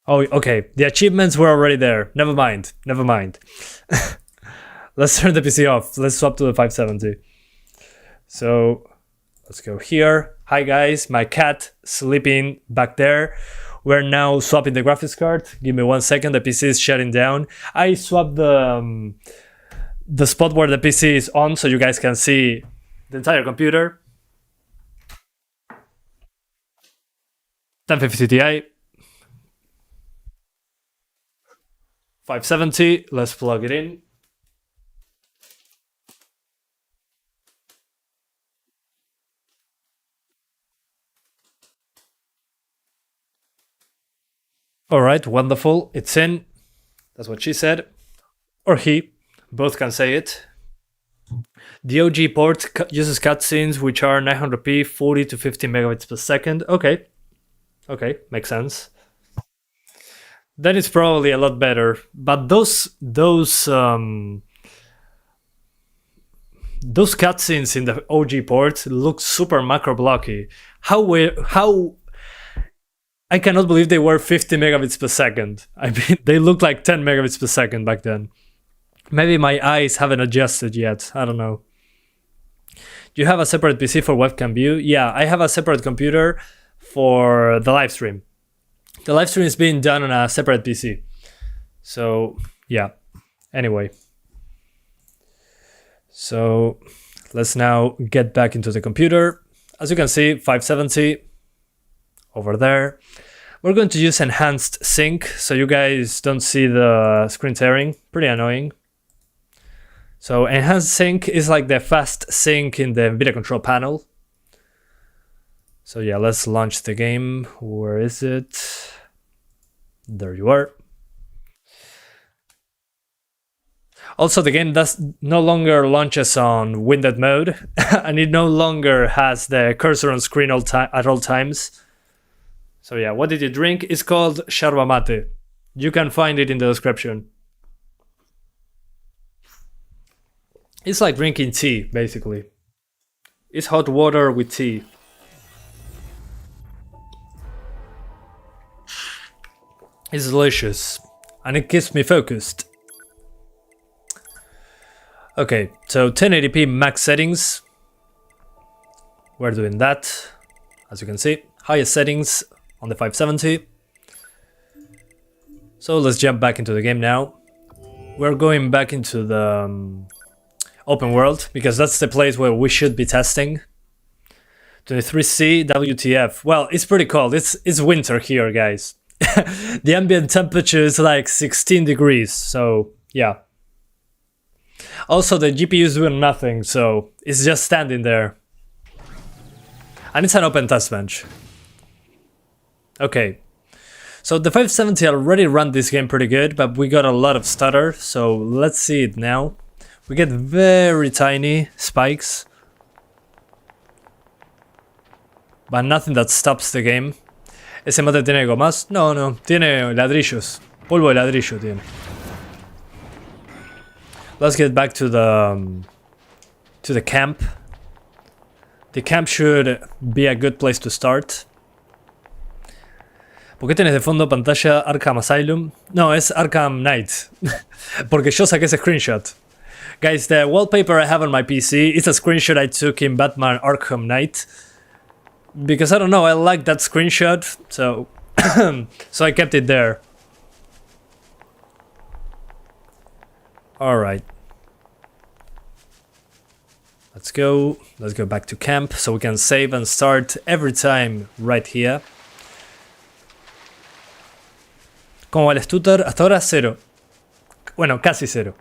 Oh, okay, the achievements were already there. Never mind, never mind. Let's turn the PC off. Let's swap to the 570. So, let's go here. Hi guys, my cat sleeping back there. We're now swapping the graphics card. Give me 1 second, the PC is shutting down. I swapped the spot where the PC is on so you guys can see the entire computer. 1050 Ti. 570, let's plug it in. Alright, wonderful, it's in. That's what she said. Or he, both can say it. The OG port uses cutscenes which are 900p, 40 to 50 megabits per second. Okay, makes sense. Then it's probably a lot better. But those cutscenes in the OG port look super macro blocky. How I cannot believe they were 50 megabits per second. I mean, they look like 10 megabits per second back then. Maybe my eyes haven't adjusted yet. I don't know. Do you have a separate PC for webcam view? Yeah, I have a separate computer for the live stream. The live stream is being done on a separate PC. So, yeah. Anyway. So, let's now get back into the computer. As you can see, 570 over there. We're going to use enhanced sync so you guys don't see the screen tearing. Pretty annoying. So enhanced sync is like the fast sync in the NVIDIA control panel. So yeah, let's launch the game. Where is it? There you are. Also, the game no longer launches on winded mode, and it no longer has the cursor on screen at all times. So yeah, what did you drink? It's called yerba mate. You can find it in the description. It's like drinking tea, basically. It's hot water with tea. It's delicious, and it keeps me focused. Okay, so 1080p max settings. We're doing that, as you can see. Highest settings on the 570. So let's jump back into the game now. We're going back into the open world, because that's the place where we should be testing. 23C WTF. Well, it's pretty cold. It's winter here, guys. The ambient temperature is like 16 degrees, so yeah. Also, the GPU is doing nothing, so it's just standing there. And it's an open test bench. Okay. So the 570 already ran this game pretty good, but we got a lot of stutter, so let's see it now. We get very tiny spikes, but nothing that stops the game. ¿Ese mate tiene gomas? No, tiene ladrillos. Polvo de ladrillo tiene. Let's get back to the camp. The camp should be a good place to start. ¿Por qué tenés de fondo pantalla Arkham Asylum? No, es Arkham Knight. Porque yo saqué ese screenshot. Guys, the wallpaper I have on my PC is a screenshot I took in Batman Arkham Knight. Because I don't know, I like that screenshot, so so I kept it there. Alright. Let's go back to camp so we can save and start every time right here. ¿Cómo va el stutter? Hasta ahora 0. Bueno, casi 0.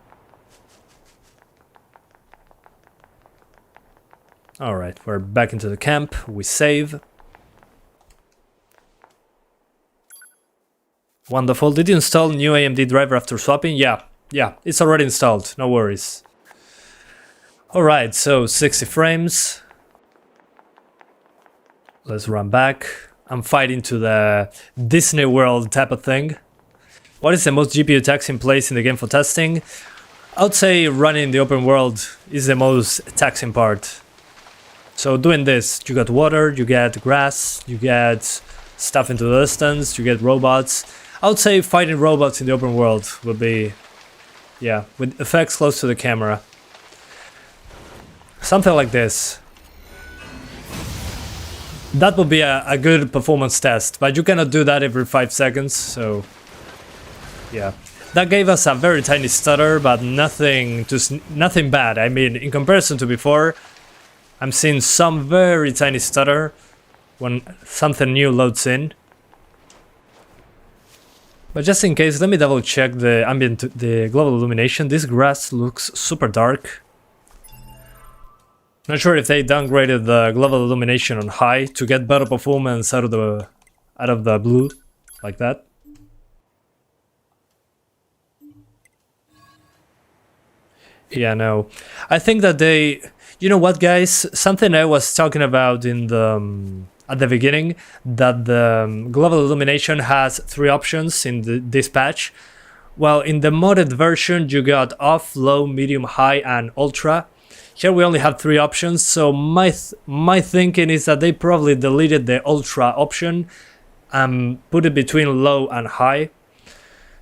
Alright, we're back into the camp. We save. Wonderful. Did you install new AMD driver after swapping? Yeah, it's already installed. No worries. Alright, so 60 frames. Let's run back. I'm fighting to the Disney World type of thing. What is the most GPU tax in place in the game for testing? I would say running the open world is the most taxing part. So doing this, you got water, you get grass, you get stuff into the distance, you get robots. I would say fighting robots in the open world would be, yeah, with effects close to the camera. Something like this. That would be a good performance test, but you cannot do that every 5 seconds, so yeah. That gave us a very tiny stutter, but nothing bad. I mean, in comparison to before, I'm seeing some very tiny stutter when something new loads in. But just in case, let me double check the global illumination. This grass looks super dark. Not sure if they downgraded the global illumination on high to get better performance out of the blue, like that. Yeah, no. I think that they... You know what, guys? Something I was talking about in at the beginning, that the global illumination has 3 options in this patch. Well, in the modded version, you got off, low, medium, high, and ultra. Here we only have 3 options, so my thinking is that they probably deleted the ultra option and put it between low and high.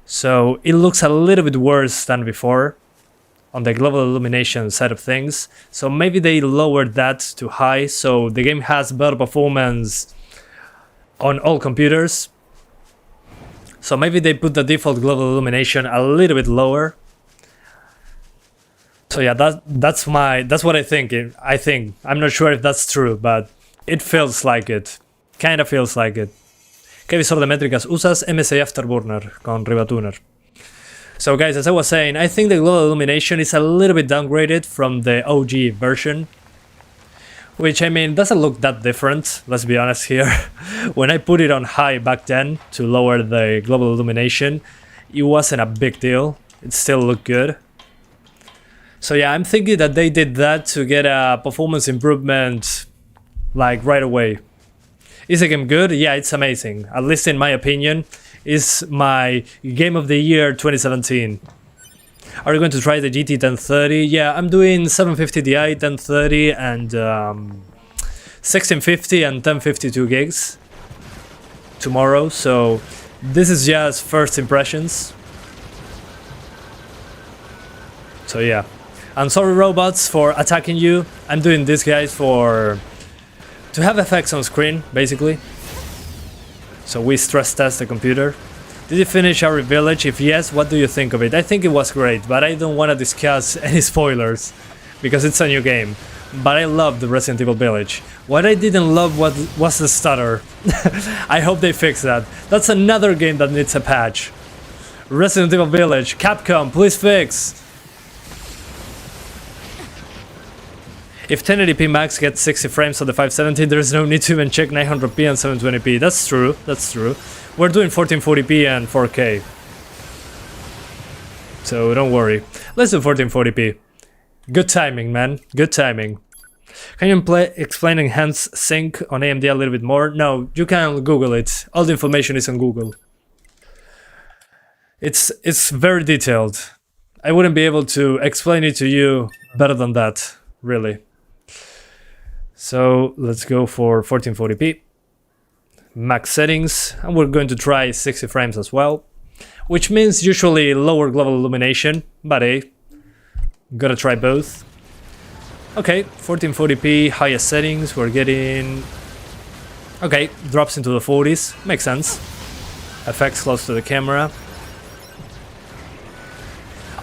So it looks a little bit worse than before on the global illumination side of things. So maybe they lowered that to high, so the game has better performance on all computers. So maybe they put the default global illumination a little bit lower. So yeah, that's what I think. I'm not sure if that's true, but it feels like it. Kinda feels like it. ¿Qué visor de métricas usas? MSI Afterburner con Ribatuner. So guys, as I was saying, I think the global illumination is a little bit downgraded from the OG version. Which, I mean, doesn't look that different, let's be honest here. When I put it on high back then to lower the global illumination, it wasn't a big deal. It still looked good. So yeah, I'm thinking that they did that to get a performance improvement like right away. Is the game good? Yeah, it's amazing. At least in my opinion. Is my game of the year 2017. Are you going to try the GT 1030? Yeah, I'm doing 750 Ti 1030 and 1650 and 1052 gigs tomorrow, so this is just first impressions. So yeah. I'm sorry robots for attacking you. I'm doing this, guys, to have effects on screen, basically. So we stress test the computer. Did you finish our village? If yes, what do you think of it? I think it was great, but I don't want to discuss any spoilers because it's a new game. But I love the Resident Evil Village. What I didn't love was the stutter. I hope they fix that. That's another game that needs a patch. Resident Evil Village, Capcom, please fix. If 1080p max gets 60 frames on the 570, there's no need to even check 900p and 720p. That's true, that's true. We're doing 1440p and 4K. So don't worry. Let's do 1440p. Good timing, man. Good timing. Can you explain enhanced sync on AMD a little bit more? No, you can Google it. All the information is on Google. It's very detailed. I wouldn't be able to explain it to you better than that, really. So let's go for 1440p. Max settings, and we're going to try 60 frames as well, which means usually lower global illumination, but hey, gotta try both. Okay, 1440p, highest settings, we're getting... Okay, drops into the 40s, makes sense. Effects close to the camera.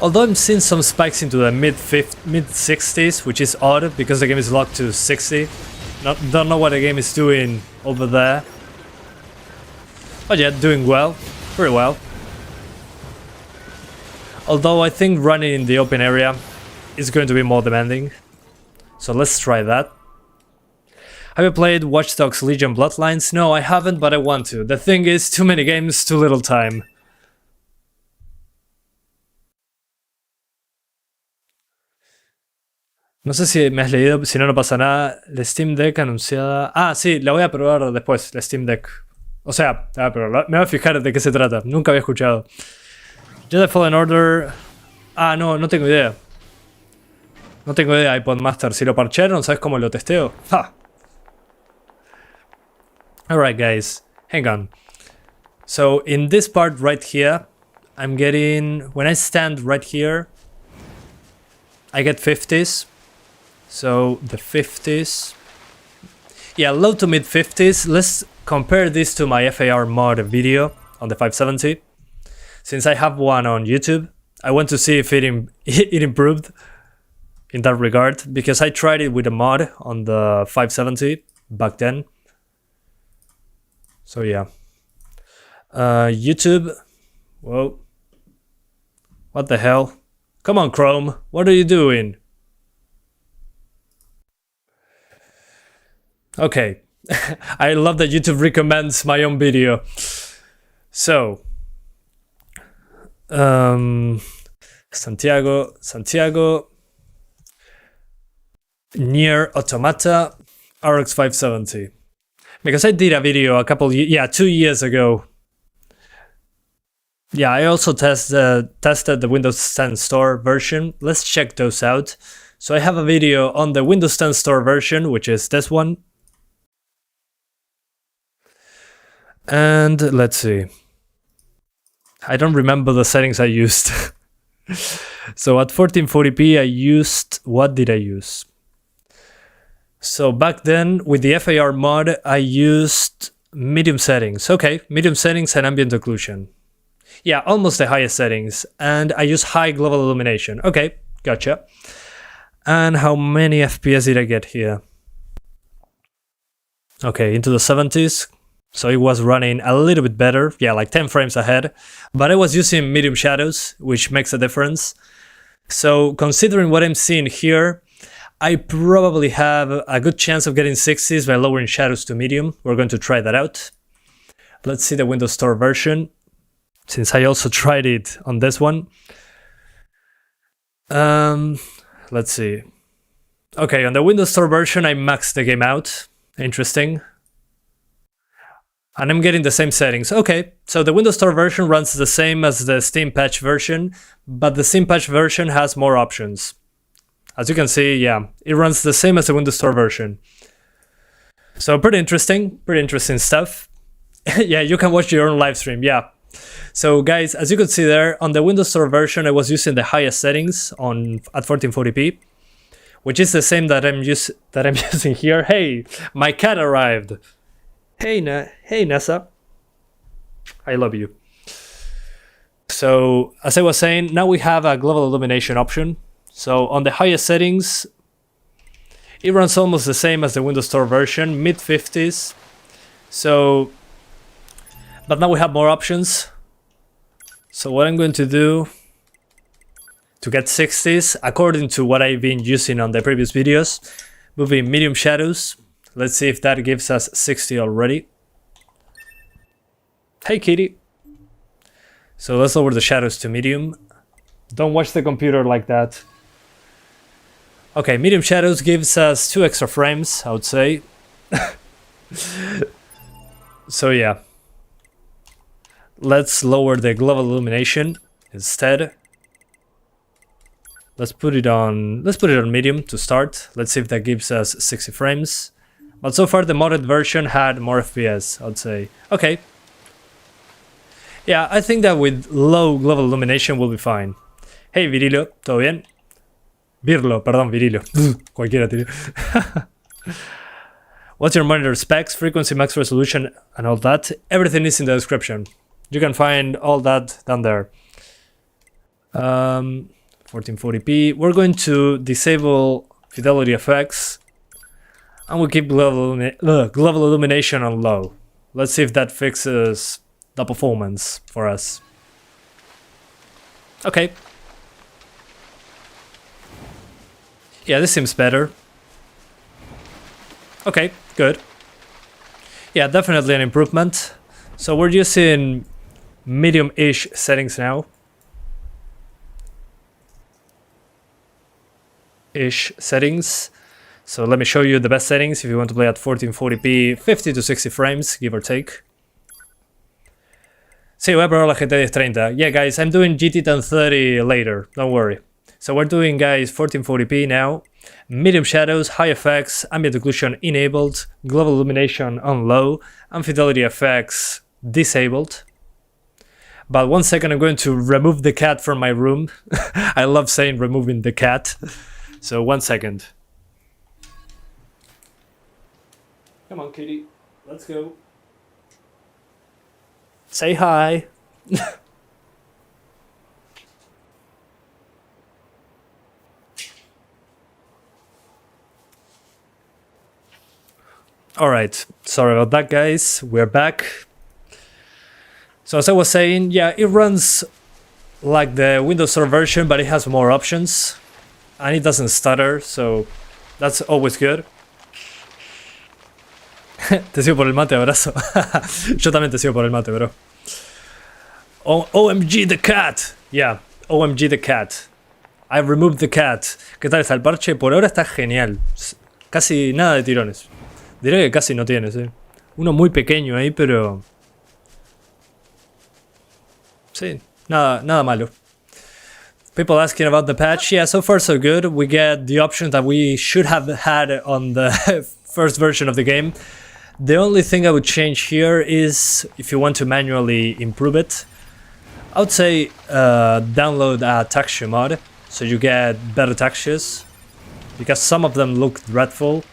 Although I'm seeing some spikes into the mid 60s, which is odd because the game is locked to 60. Don't know what the game is doing over there. But yeah, doing well, pretty well. Although I think running in the open area is going to be more demanding. So let's try that. Have you played Watch Dogs Legion Bloodlines? No, I haven't, but I want to. The thing is, too many games, too little time. No sé si me has leído, si no, no pasa nada. La Steam Deck anunciada... Ah, sí, la voy a probar después, la Steam Deck. O sea, pero me voy a fijar de qué se trata. Nunca había escuchado. Jedi Fallen Order... Ah, no, no tengo idea. No tengo idea, iPod Master. Si lo parchearon, ¿sabes cómo lo testeo? ¡Ja! Alright, guys. Hang on. So, in this part right here, I'm getting... When I stand right here, I get 50s. So, the 50s... Yeah, low to mid 50s. Let's compare this to my FAR mod video on the 570. Since I have one on YouTube, I want to see if it improved in that regard, because I tried it with a mod on the 570 back then. So yeah. YouTube. Whoa. What the hell? Come on, Chrome. What are you doing? Okay. I love that YouTube recommends my own video. So, Santiago, NieR Automata, RX 570. Because I did a video a couple, 2 years ago. Yeah, I also tested the Windows 10 Store version. Let's check those out. So I have a video on the Windows 10 Store version, which is this one. And let's see. I don't remember the settings I used. So at 1440p I used... What did I use? So back then, with the FAR mod, I used medium settings. Okay, medium settings and ambient occlusion. Yeah, almost the highest settings. And I use high global illumination. Okay, gotcha. And how many FPS did I get here? Okay, into the 70s. So it was running a little bit better. Yeah, like 10 frames ahead. But I was using medium shadows, which makes a difference. So considering what I'm seeing here, I probably have a good chance of getting 60s by lowering shadows to medium. We're going to try that out. Let's see the Windows Store version, since I also tried it on this one. Let's see. Okay, on the Windows Store version, I maxed the game out. Interesting. And I'm getting the same settings. Okay, so the Windows Store version runs the same as the Steam Patch version, but the Steam Patch version has more options. As you can see, yeah, it runs the same as the Windows Store version. So pretty interesting stuff. Yeah, you can watch your own live stream, yeah. So guys, as you can see there, on the Windows Store version, I was using the highest settings at 1440p, which is the same that I'm using here. Hey, my cat arrived. Hey Nessa. I love you. So, as I was saying, now we have a global illumination option. So, on the highest settings, it runs almost the same as the Windows Store version, mid 50s. So, but now we have more options. So, what I'm going to do to get 60s, according to what I've been using on the previous videos, will be medium shadows. Let's see if that gives us 60 already. Hey kitty. So let's lower the shadows to medium. Don't watch the computer like that. Okay, medium shadows gives us 2 extra frames, I would say. So yeah. Let's lower the global illumination instead. Let's put it on medium to start. Let's see if that gives us 60 frames. But so far the modded version had more FPS, I'd say. Okay. Yeah, I think that with low global illumination we'll be fine. Hey Virilo, ¿todo bien? Virlo, perdón, Virilo. Cualquiera, tío. What's your monitor specs, frequency, max resolution, and all that? Everything is in the description. You can find all that down there. 1440p. We're going to disable fidelity effects, and we'll keep global illumination on low. Let's see if that fixes the performance for us. Okay. Yeah, this seems better. Okay, good. Yeah, definitely an improvement. So we're using medium-ish settings now. Ish settings. So let me show you the best settings if you want to play at 1440p, 50 to 60 frames, give or take. Sí, voy a probar la GTX 30. Yeah, guys, I'm doing GT 1030 later, don't worry. So we're doing, guys, 1440p now. Medium shadows, high effects, ambient occlusion enabled, global illumination on low, and fidelity effects disabled. But 1 second, I'm going to remove the cat from my room. I love saying removing the cat. So 1 second. Come on, kitty. Let's go. Say hi. Alright, sorry about that, guys. We're back. So as I was saying, yeah, it runs like the Windows Store version, but it has more options. And it doesn't stutter, so that's always good. Te sigo por el mate, abrazo. Yo también te sigo por el mate, bro. OMG the cat. Yeah, OMG the cat. I removed the cat. ¿Qué tal está el parche? Por ahora está genial. Casi nada de tirones. Diré que casi no tiene, sí. Uno muy pequeño ahí, pero... Sí, nada malo. People asking about the patch. Yeah, so far so good. We get the options that we should have had on the first version of the game. The only thing I would change here is if you want to manually improve it, I would say download a texture mod so you get better textures, because some of them look dreadful.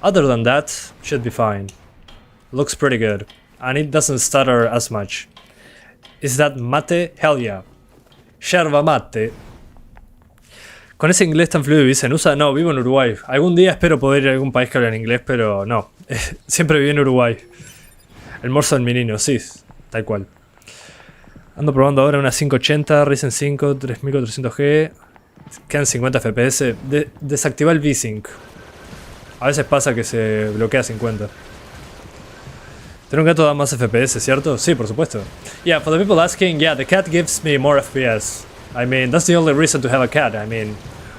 Other than that, should be fine. Looks pretty good, and it doesn't stutter as much. Is that mate? Hell yeah. Yerba mate. Con ese inglés tan fluido y se usa, no, vivo en Uruguay. Algún día espero poder ir a algún país que hable en inglés, pero no. Siempre viví en Uruguay. El morso del menino, sí, tal cual. Ando probando ahora una 580, Ryzen 5, 3400G. Quedan 50 FPS. Desactiva el V-Sync. A veces pasa que se bloquea 50. Tener un gato da más FPS, ¿cierto? Sí, por supuesto. Yeah, for the people asking, yeah, the cat gives me more FPS. I mean, that's the only reason to have a cat. I mean,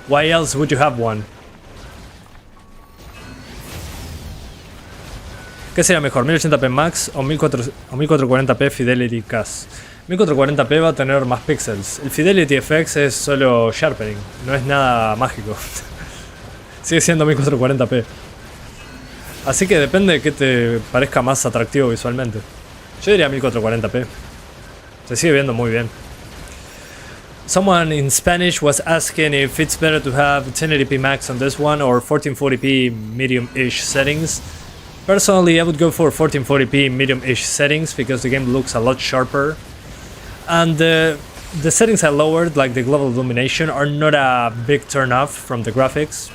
why else would you have one? ¿Qué sería mejor, 1080p Max o 1440p Fidelity CAS? 1440p va a tener más píxeles. El Fidelity FX es solo sharpening, no es nada mágico. Sigue siendo 1440p. Así que depende de qué te parezca más atractivo visualmente. Yo diría 1440p. Se sigue viendo muy bien. Someone in Spanish was asking if it's better to have 1080p max on this one or 1440p medium-ish settings. Personally, I would go for 1440p medium-ish settings because the game looks a lot sharper. And the settings I lowered, like the global illumination, are not a big turn off from the graphics.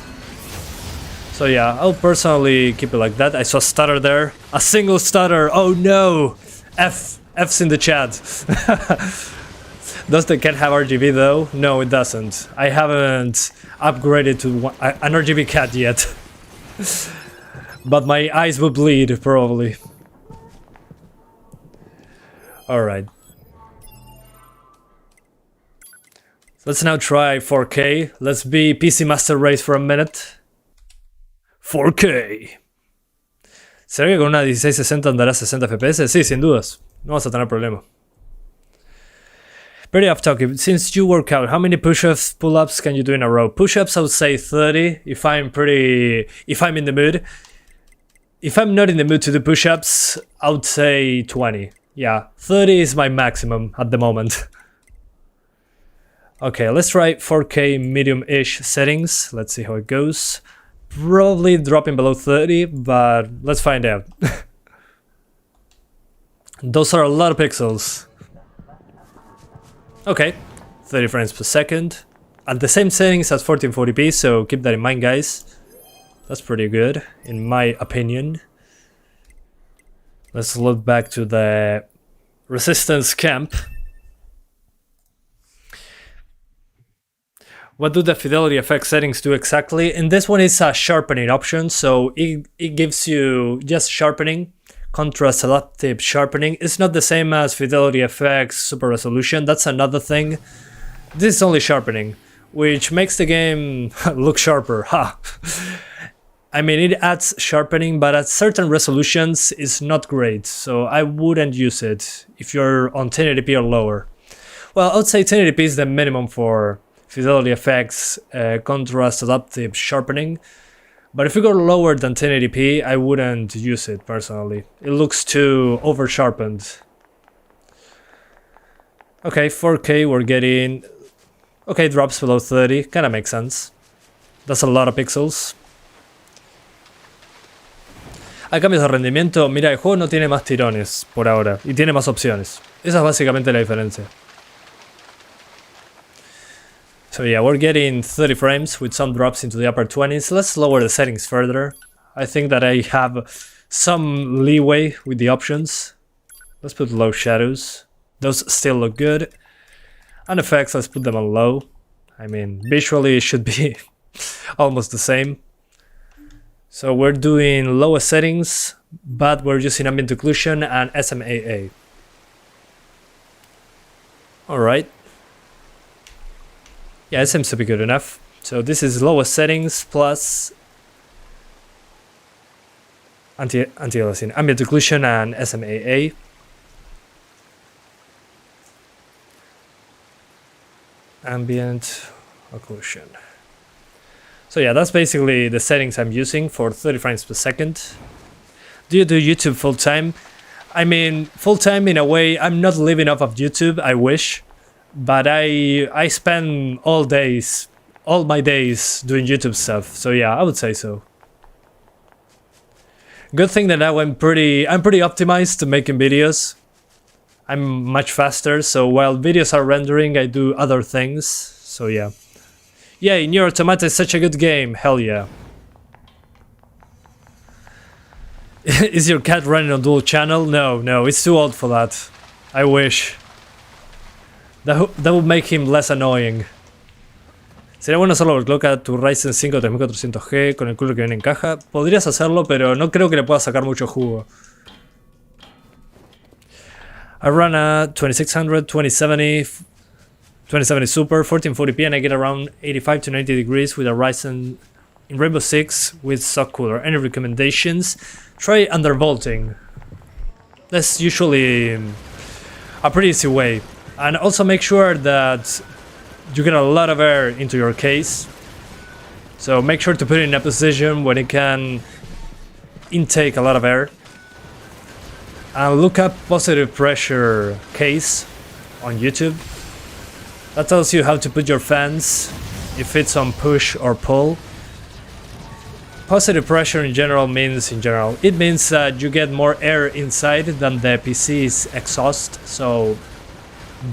So yeah, I'll personally keep it like that. I saw stutter there. A single stutter. Oh no! F's in the chat. Does the cat have RGB though? No, it doesn't. I haven't upgraded to an RGB cat yet. But my eyes will bleed, probably. Alright. Let's now try 4K. Let's be PC Master Race for a minute. 4K. ¿Será que con una 1660 andará 60 FPS? Sí, sin dudas. No vas a tener problema. Pretty off topic. Since you work out, how many push-ups, pull-ups can you do in a row? Push-ups, I would say 30 if I'm in the mood. If I'm not in the mood to do push-ups, I would say 20. Yeah, 30 is my maximum at the moment. Okay, let's try 4K medium-ish settings. Let's see how it goes. Probably dropping below 30, but let's find out. Those are a lot of pixels. Okay, 30 frames per second. At the same settings as 1440p, so keep that in mind, guys. That's pretty good, in my opinion. Let's look back to the resistance camp. What do the fidelity effect settings do exactly? In this one is a sharpening option, so it gives you just sharpening, contrast adaptive sharpening. It's not the same as fidelity effects, super resolution, that's another thing. This is only sharpening, which makes the game look sharper, ha! I mean, it adds sharpening, but at certain resolutions it's not great, so I wouldn't use it if you're on 1080p or lower. Well, I would say 1080p is the minimum for fidelity effects, contrast adaptive sharpening. But if you go lower than 1080p, I wouldn't use it personally. It looks too over sharpened. Okay, 4K we're getting... Okay, drops below 30, kinda makes sense. That's a lot of pixels. Hay cambios de rendimiento. Mira, el juego no tiene más tirones por ahora y tiene más opciones. Esa es básicamente la diferencia. So yeah, we're getting 30 frames with some drops into the upper 20s. Let's lower the settings further. I think that I have some leeway with the options. Let's put low shadows. Those still look good. And effects, let's put them on low. I mean, visually it should be almost the same. So we're doing lowest settings, but we're using ambient occlusion and SMAA. Alright. Yeah, it seems to be good enough. So this is lowest settings plus anti-aliasing, ambient occlusion and SMAA. Ambient occlusion. So yeah, that's basically the settings I'm using for 30 frames per second. Do you do YouTube full time? I mean, full time in a way, I'm not living off of YouTube, I wish. But I spend all my days doing YouTube stuff, so yeah, I would say so. Good thing that now I'm pretty optimized to making videos. I'm much faster, so while videos are rendering, I do other things, so yeah. Yay, NieR Automata is such a good game, hell yeah. Is your cat running on dual channel? No, it's too old for that. I wish. That would make him less annoying. Sería bueno hacerlo overclock a tu Ryzen 5 3400G con el cooler que viene en caja. Podrías hacerlo, pero no creo que le puedas sacar mucho jugo. I run a 2600, 2070 Super, 1440p, and I get around 85 to 90 degrees with a Ryzen in Rainbow 6 with sock cooler. Any recommendations? Try undervolting. That's usually a pretty easy way. And also make sure that you get a lot of air into your case. So make sure to put it in a position when it can intake a lot of air. And look up positive pressure case on YouTube. That tells you how to put your fans, if it's on push or pull. Positive pressure it means that you get more air inside than the PC's exhaust. So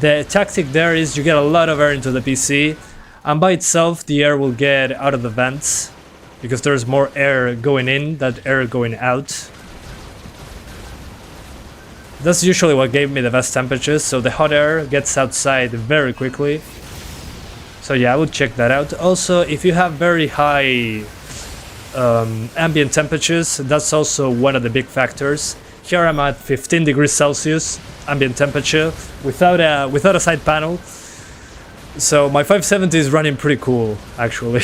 the tactic there is you get a lot of air into the PC, and by itself the air will get out of the vents because there's more air going in than air going out. That's usually what gave me the best temperatures, so the hot air gets outside very quickly. So yeah, I would check that out. Also, if you have very high ambient temperatures, that's also one of the big factors. Here I'm at 15 degrees Celsius ambient temperature without a side panel. So my 570 is running pretty cool, actually.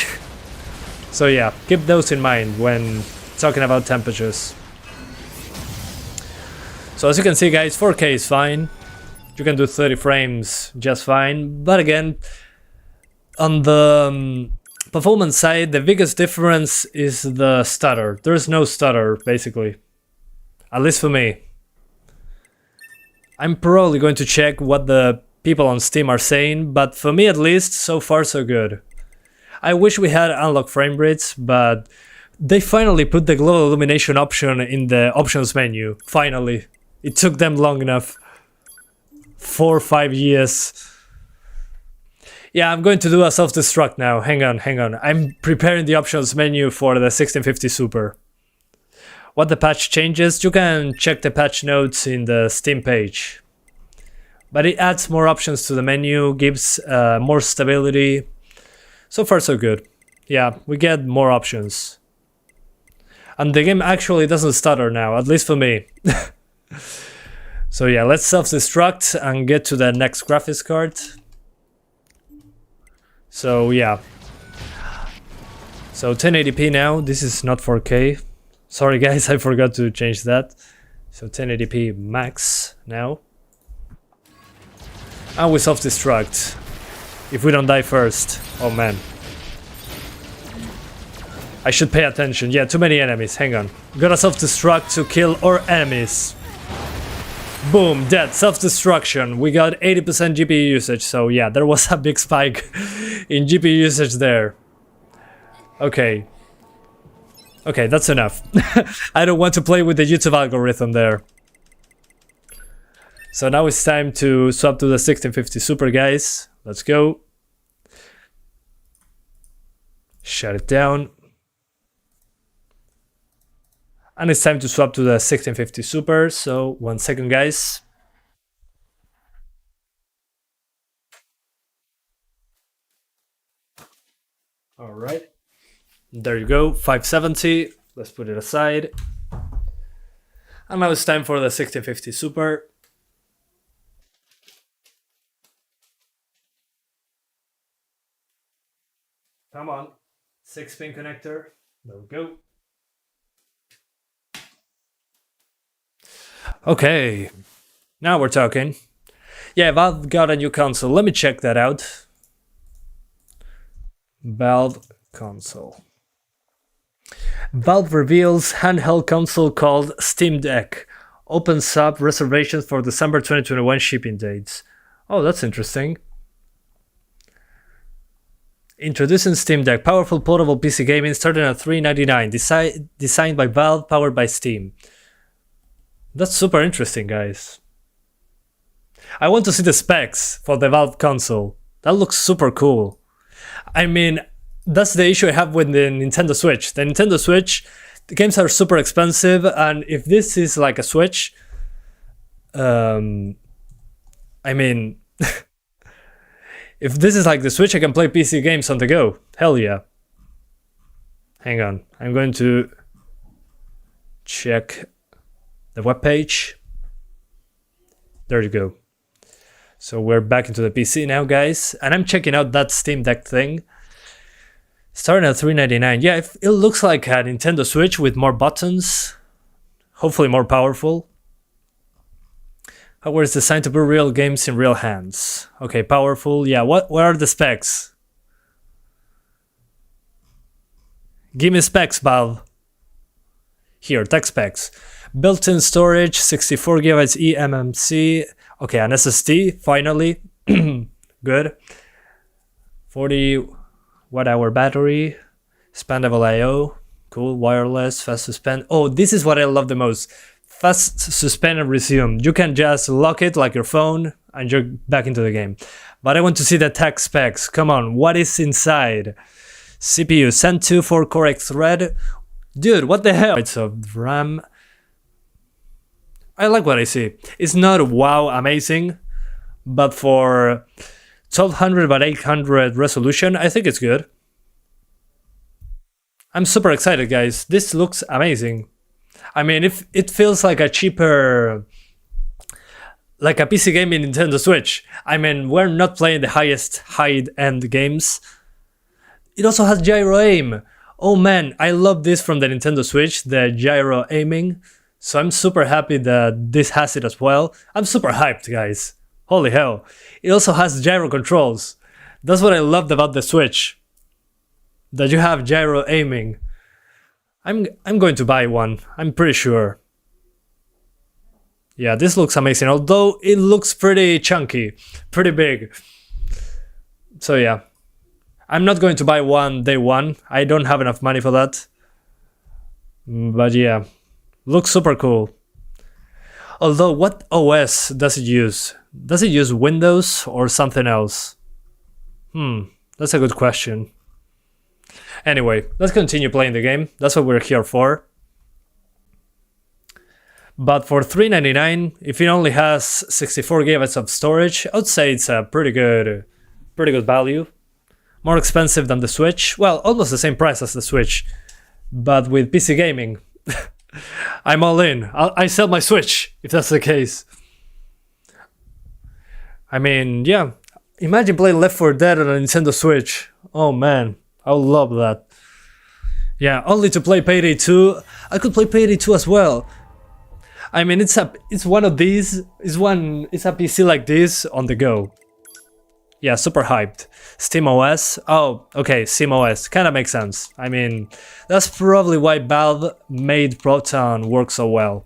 So yeah, keep those in mind when talking about temperatures. So as you can see, guys, 4K is fine. You can do 30 frames just fine, but again, on the performance side, the biggest difference is the stutter. There's no stutter, basically. At least for me. I'm probably going to check what the people on Steam are saying, but for me at least, so far so good. I wish we had unlock frame rates, but they finally put the global illumination option in the options menu. Finally. It took them long enough. 4 or 5 years. Yeah, I'm going to do a self-destruct now. Hang on. I'm preparing the options menu for the 1650 Super. What the patch changes, you can check the patch notes in the Steam page. But it adds more options to the menu, gives more stability. So far so good. Yeah, we get more options. And the game actually doesn't stutter now, at least for me. So yeah, let's self-destruct and get to the next graphics card. So yeah. So 1080p now, this is not 4K. Sorry guys, I forgot to change that. So 1080p max now. And we self-destruct. If we don't die first. Oh man. I should pay attention. Yeah, too many enemies. Hang on. Gotta self-destruct to kill our enemies. Boom, dead. Self-destruction. We got 80% GPU usage. So yeah, there was a big spike in GPU usage there. Okay. Okay, that's enough. I don't want to play with the YouTube algorithm there. So now it's time to swap to the 1650 Super, guys. Let's go. Shut it down. And it's time to swap to the 1650 Super, so 1 second guys. Alright. There you go, 570. Let's put it aside. And now it's time for the 1650 Super. Come on. 6-pin connector. There we go. Okay, now we're talking. Yeah, Valve got a new console. Let me check that out. Valve console. Valve reveals handheld console called Steam Deck. Opens up reservations for December 2021 shipping dates. Oh, that's interesting. Introducing Steam Deck, powerful portable PC gaming starting at $399. Designed by Valve, powered by Steam. That's super interesting, guys. I want to see the specs for the Valve console. That looks super cool. I mean, that's the issue I have with the Nintendo Switch. The Nintendo Switch, the games are super expensive, and if this is like a Switch, I mean, if this is like the Switch, I can play PC games on the go. Hell yeah. Hang on, I'm going to check the webpage. There you go. So we're back into the PC now, guys, and I'm checking out that Steam Deck thing. Starting at $399. Yeah, it looks like a Nintendo Switch with more buttons, hopefully more powerful. Hardware is designed to put real games in real hands. Okay, powerful. Yeah, what are the specs? Give me specs, Valve. Here, tech specs. Built-in storage, 64GB eMMC. Okay, an SSD, finally. Good. 40 watt-hour battery. Expandable I/O. Cool, wireless, fast suspend. Oh, this is what I love the most. Fast suspend and resume. You can just lock it like your phone and you're back into the game. But I want to see the tech specs. Come on, what is inside? CPU, Zen 2 4-core X thread. Dude, what the hell? So RAM. I like what I see. It's not wow amazing, but for 1200 by 800 resolution, I think it's good. I'm super excited, guys. This looks amazing. I mean, if it feels like a cheaper, like a PC game in Nintendo Switch. I mean, we're not playing the highest high-end games. It also has gyro aim. Oh man, I love this from the Nintendo Switch, the gyro aiming. So I'm super happy that this has it as well. I'm super hyped, guys. Holy hell. It also has gyro controls. That's what I loved about the Switch. That you have gyro aiming. I'm going to buy one, I'm pretty sure. Yeah, this looks amazing, although it looks pretty chunky, pretty big. So yeah, I'm not going to buy one day one. I don't have enough money for that. But yeah, looks super cool. Although, what OS does it use? Does it use Windows or something else? That's a good question. Anyway, let's continue playing the game. That's what we're here for. But for $3.99, if it only has 64 GB of storage, I would say it's a pretty good value. More expensive than the Switch. Well, almost the same price as the Switch, but with PC gaming. I'm all in. I sell my Switch if that's the case. I mean, yeah. Imagine playing Left 4 Dead on a Nintendo Switch. Oh man, I would love that. Yeah, only to play Payday 2. I could play Payday 2 as well. I mean, it's one of these. It's a PC like this on the go. Yeah, super hyped. SteamOS. Oh, okay, SteamOS. Kind of makes sense. I mean, that's probably why Valve made Proton work so well.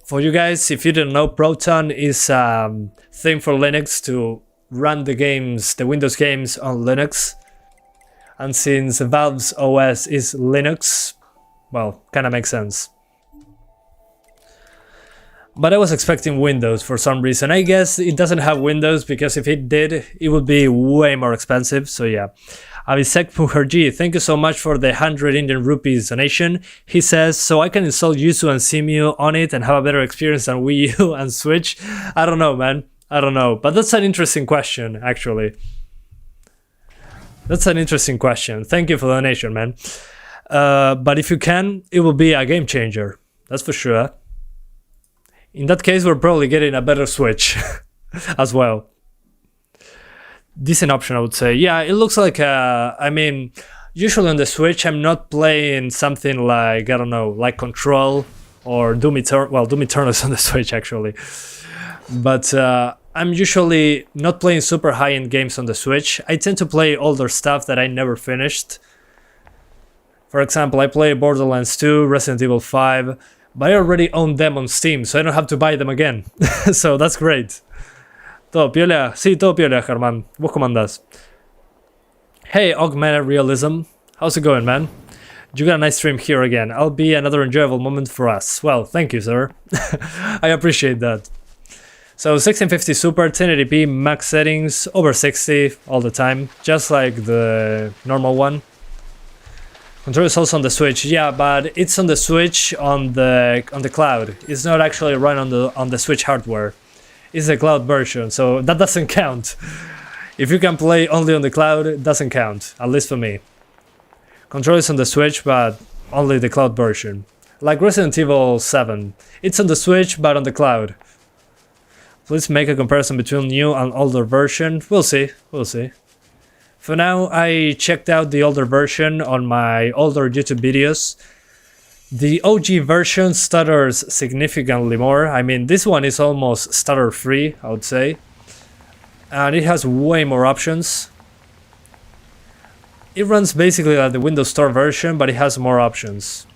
For you guys, if you didn't know, Proton is a thing for Linux to run the games, the Windows games on Linux. And since Valve's OS is Linux, well, kind of makes sense. But I was expecting Windows for some reason. I guess it doesn't have Windows because if it did, it would be way more expensive. So yeah. Abhishek Mukherjee, thank you so much for the 100 Indian rupees donation. He says, so I can install Yuzu and Simu on it and have a better experience than Wii U and Switch? I don't know, man. I don't know. But that's an interesting question, actually. That's an interesting question. Thank you for the donation, man. But if you can, it will be a game changer. That's for sure. In that case, we're probably getting a better Switch as well. Decent option, I would say. Yeah, it looks like I mean, usually on the Switch, I'm not playing something like, I don't know, like Control or Doom Eternal. Well, Doom Eternal is on the Switch, actually. But I'm usually not playing super high-end games on the Switch. I tend to play older stuff that I never finished. For example, I play Borderlands 2, Resident Evil 5, but I already own them on Steam, so I don't have to buy them again. So that's great. Todo piola? Sí, todo piola, Germán. ¿Vos cómo andás? Hey, Augmented Realism. How's it going, man? You got a nice stream here again. I'll be another enjoyable moment for us. Well, thank you, sir. I appreciate that. So 1650 Super, 1080p, max settings, over 60 all the time, just like the normal one. Control is also on the Switch, yeah, but it's on the Switch on the cloud. It's not actually run on the Switch hardware. It's a cloud version, so that doesn't count. If you can play only on the cloud, it doesn't count, at least for me. Control is on the Switch, but only the cloud version. Like Resident Evil 7, it's on the Switch, but on the cloud. Please make a comparison between new and older version. We'll see, we'll see. For now, I checked out the older version on my older YouTube videos. The OG version stutters significantly more. I mean, this one is almost stutter-free, I would say. And it has way more options. It runs basically like the Windows Store version, but it has more options.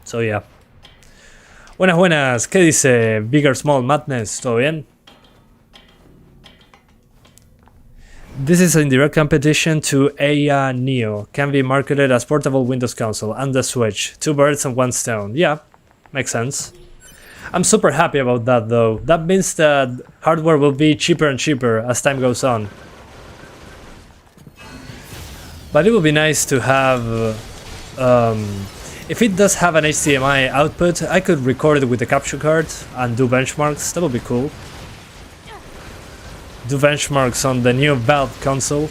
So yeah. Buenas, buenas. ¿Qué dice Bigger Small Madness? ¿Todo bien? This is in direct competition to Aya Neo. Can be marketed as portable Windows console and the Switch. Two birds and one stone. Yeah, makes sense. I'm super happy about that though. That means that hardware will be cheaper and cheaper as time goes on. But it would be nice to have... if it does have an HDMI output, I could record it with the capture card and do benchmarks. That would be cool. Do benchmarks on the new Valve console.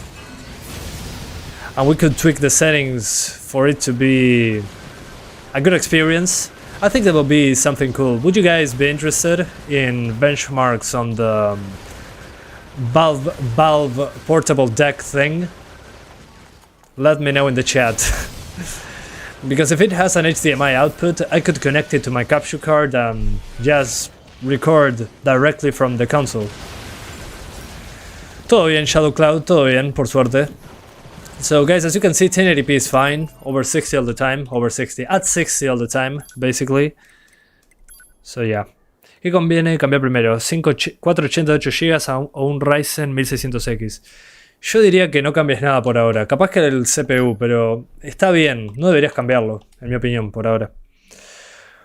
And we could tweak the settings for it to be a good experience. I think that will be something cool. Would you guys be interested in benchmarks on the Valve portable deck thing? Let me know in the chat. Because if it has an HDMI output, I could connect it to my capture card and just record directly from the console. Todo bien, Shadow Cloud, todo bien, por suerte. So guys, as you can see, 1080p is fine, over 60 all the time, at 60 all the time, basically. So yeah. ¿Qué conviene cambiar primero? ¿480 de 8 GB o un Ryzen 1600X? Yo diría que no cambies nada por ahora. Capaz que el CPU, pero está bien. No deberías cambiarlo, en mi opinión, por ahora.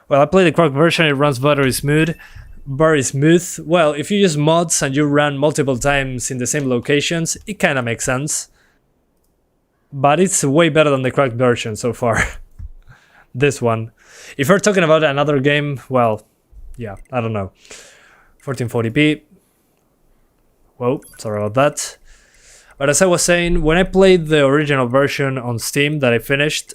Well, I played the cracked version. It runs very smooth. Very smooth. Well, if you use mods and you run multiple times in the same locations, it kind of makes sense. But it's way better than the cracked version so far. This one. If you're talking about another game, well, yeah, I don't know. 1440p. Whoa, sorry about that. But as I was saying, when I played the original version on Steam that I finished,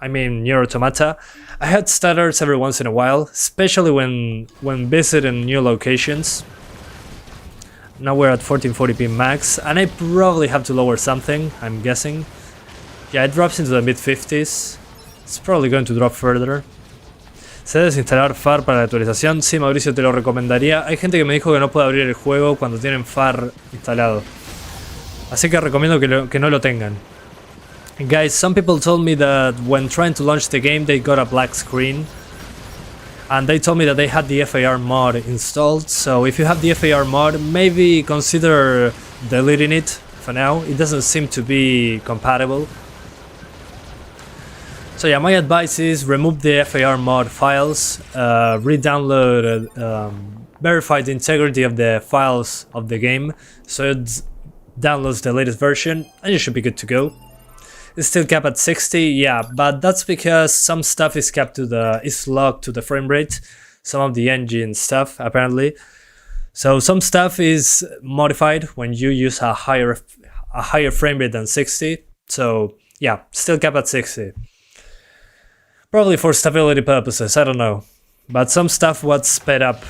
I mean NieR Automata, I had stutters every once in a while, especially when visiting new locations. Now we're at 1440p max, and I probably have to lower something, I'm guessing. Yeah, it drops into the mid-50s. It's probably going to drop further. ¿Se debe desinstalar FAR para la actualización? Sí, Mauricio, te lo recomendaría. Hay gente que me dijo que no puede abrir el juego cuando tienen FAR instalado. Así que recomiendo que no lo tengan. Guys, some people told me that when trying to launch the game they got a black screen. And they told me that they had the FAR mod installed. So if you have the FAR mod, maybe consider deleting it for now. It doesn't seem to be compatible. So yeah, my advice is remove the FAR mod files, re-download, verify the integrity of the files of the game, so it downloads the latest version, and you should be good to go. It's still capped at 60, yeah, but that's because some stuff is locked to the frame rate, some of the engine stuff apparently. So some stuff is modified when you use a higher frame rate than 60. So yeah, still capped at 60. Probably for stability purposes, I don't know. But some stuff was sped up.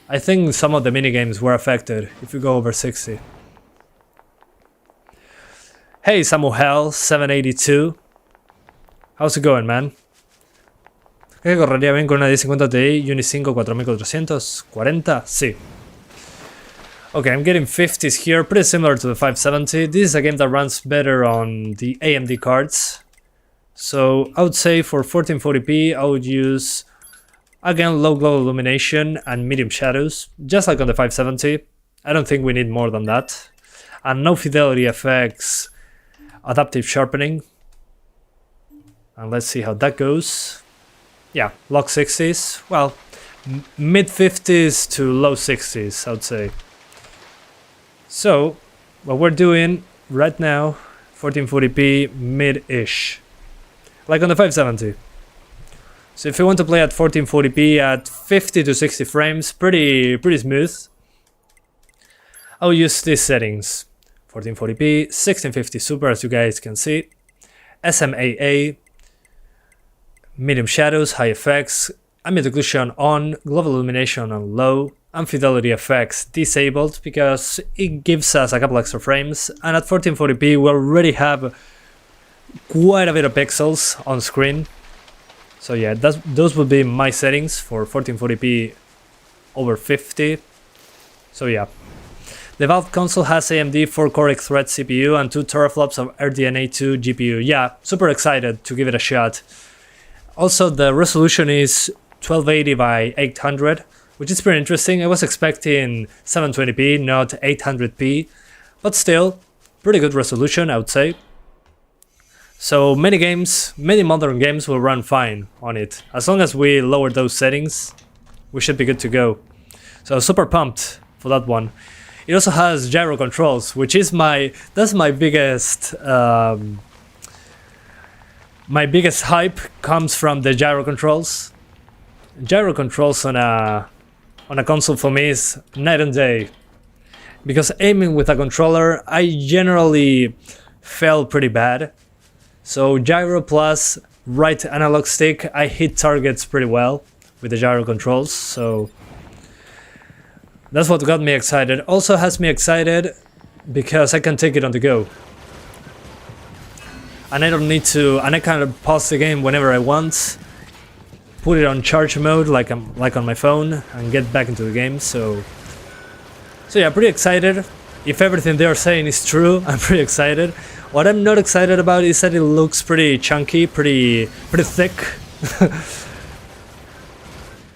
I think some of the minigames were affected if you go over 60. Hey Samuel, 782. How's it going, man? ¿Qué correría bien con una 1050 Ti y un i5 4400? ¿40? Sí. Okay, I'm getting 50s here, pretty similar to the 570. This is a game that runs better on the AMD cards. So I would say for 1440p, I would use, again, low glow illumination and medium shadows, just like on the 570. I don't think we need more than that. And no fidelity effects, adaptive sharpening. And let's see how that goes. Yeah, lock 60s. Well, mid 50s to low 60s, I would say. So, what we're doing right now, 1440p mid-ish. Like on the 570. So if you want to play at 1440p at 50 to 60 frames, pretty smooth, I'll use these settings. 1440p, 1650 Super as you guys can see, SMAA, medium shadows, high effects, ambient occlusion on, global illumination on low, and fidelity effects disabled because it gives us a couple extra frames, and at 1440p we already have quite a bit of pixels on screen. So yeah, those would be my settings for 1440p over 50. So yeah. The Valve console has AMD 4-core X-Thread CPU and 2 teraflops of RDNA2 GPU. Yeah, super excited to give it a shot. Also, the resolution is 1280 by 800, which is pretty interesting. I was expecting 720p, not 800p, but still, pretty good resolution, I would say. So many modern games will run fine on it. As long as we lower those settings, we should be good to go. So super pumped for that one. It also has gyro controls, which is my biggest hype comes from the gyro controls. Gyro controls on a console for me is night and day, because aiming with a controller I generally fail pretty bad. So gyro plus right analog stick, I hit targets pretty well with the gyro controls, so that's what got me excited. Also has me excited because I can take it on the go. And I don't need to, and I can pause the game whenever I want. put it on charge mode like on my phone and get back into the game. So yeah, pretty excited. If everything they are saying is true, I'm pretty excited. What I'm not excited about is that it looks pretty chunky, pretty thick.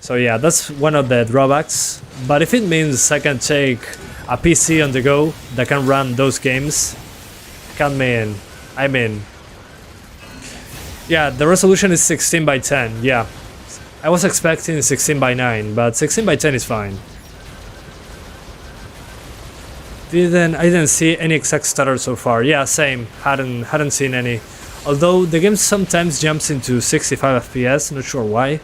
So yeah, that's one of the drawbacks. But if it means I can take a PC on the go that can run those games, I mean, yeah, the resolution is 16 by 10. Yeah, I was expecting 16 by 9, but 16 by 10 is fine. I didn't see any exact stutter so far. Yeah, same. Hadn't seen any. Although the game sometimes jumps into 65 FPS, not sure why.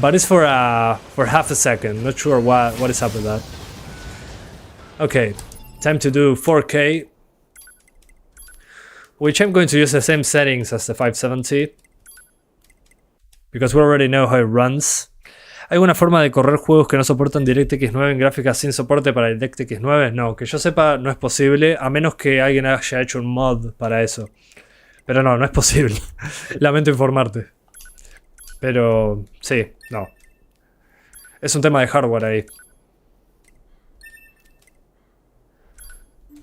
But it's for half a second. Not sure what is up with that. Okay, time to do 4K, which I'm going to use the same settings as the 570 because we already know how it runs. ¿Hay una forma de correr juegos que no soportan DirectX 9 en gráficas sin soporte para DirectX 9? No, que yo sepa no es posible, a menos que alguien haya hecho un mod para eso. Pero no es posible. Lamento informarte. Pero sí, no. Es un tema de hardware ahí.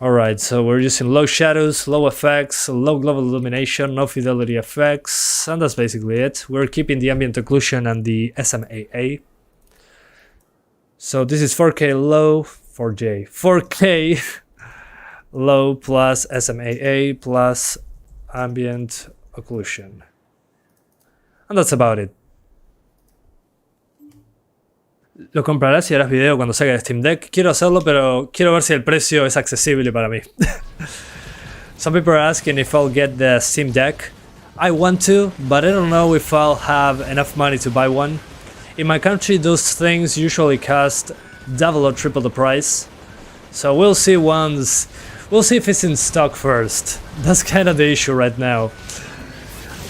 Alright, so we're using low shadows, low effects, low global illumination, no fidelity effects, and that's basically it. We're keeping the ambient occlusion and the SMAA. So this is 4K low, 4K low plus SMAA plus ambient occlusion. And that's about it. ¿Lo comprarás y harás video cuando salga el Steam Deck? Quiero hacerlo, pero quiero ver si el precio es accesible para mí. Some people are asking if I'll get the Steam Deck. I want to, but I don't know if I'll have enough money to buy one. In my country, those things usually cost double or triple the price. So we'll see if it's in stock first. That's kind of the issue right now.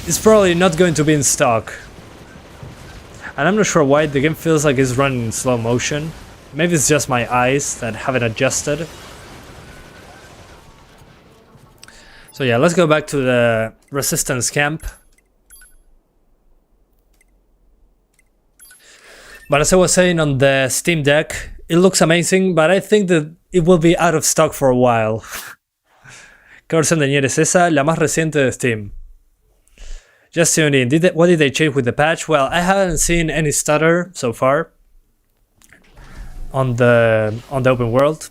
It's probably not going to be in stock. And I'm not sure why the game feels like it's running in slow motion. Maybe it's just my eyes that haven't adjusted. So yeah, let's go back to the resistance camp. But as I was saying on the Steam Deck, it looks amazing, but I think that it will be out of stock for a while. ¿Qué versión de NieR es esa? La más reciente de Steam. Just tune in. What did they change with the patch? Well, I haven't seen any stutter so far on the open world.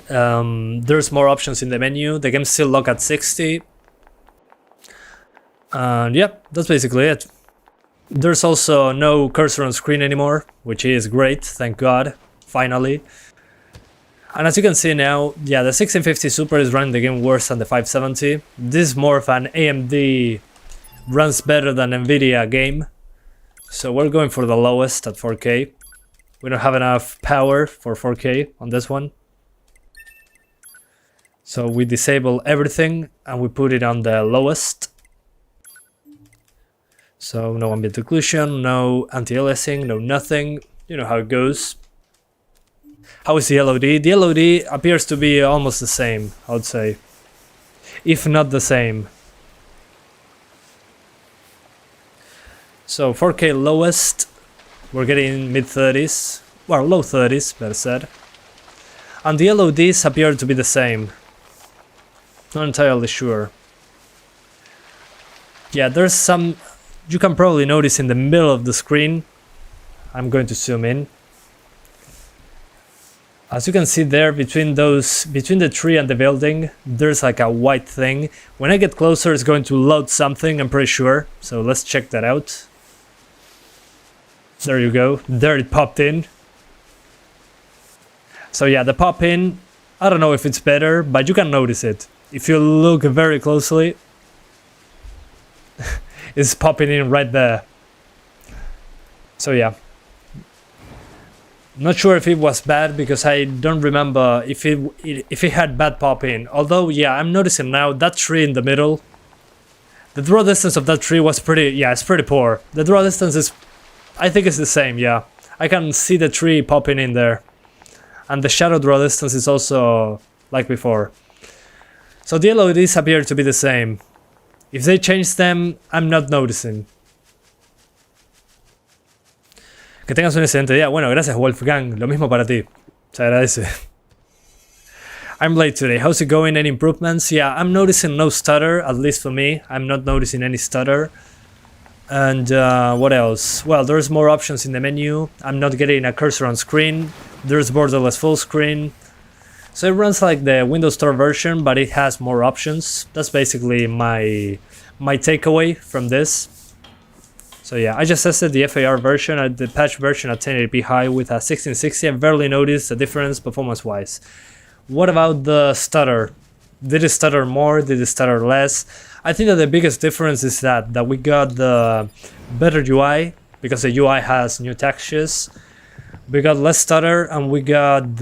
There's more options in the menu. The game's still locked at 60. And yep, that's basically it. There's also no cursor on screen anymore, which is great, thank God, finally. And as you can see now, yeah, the 1650 Super is running the game worse than the 570. This is more of an AMD runs better than Nvidia game. So we're going for the lowest at 4K. We don't have enough power for 4K on this one. So we disable everything and we put it on the lowest. So no ambient occlusion, no anti-aliasing, no nothing. You know how it goes. How is the LOD? The LOD appears to be almost the same, I would say. If not the same. So 4K lowest, we're getting mid-30s, well, low 30s, better said. And the LODs appear to be the same. Not entirely sure. Yeah, there's some, you can probably notice in the middle of the screen. I'm going to zoom in. As you can see there, between the tree and the building, there's like a white thing. When I get closer, it's going to load something, I'm pretty sure. So let's check that out. There you go. There it popped in. So yeah, the pop in, I don't know if it's better, but you can notice it. If you look very closely, it's popping in right there. So yeah. Not sure if it was bad because I don't remember if it had bad pop in. Although yeah, I'm noticing now that tree in the middle. The draw distance of that tree was it's pretty poor. The draw distance is, I think it's the same, yeah. I can see the tree popping in there. And the shadow draw distance is also like before. So the LODs appear to be the same. If they change them, I'm not noticing. Que tengas un excelente día. Bueno, gracias Wolfgang, lo mismo para ti. Se agradece. I'm late today. How's it going? Any improvements? Yeah, I'm noticing no stutter, at least for me. I'm not noticing any stutter. And what else? Well, there's more options in the menu. I'm not getting a cursor on screen. There's borderless full screen. So it runs like the Windows Store version, but it has more options. That's basically my takeaway from this. So yeah, I just tested the FAR version, the patch version at 1080p high with a 1660. I barely noticed the difference performance-wise. What about the stutter? Did it stutter more? Did it stutter less? I think that the biggest difference is that we got the better UI, because the UI has new textures. We got less stutter, and we got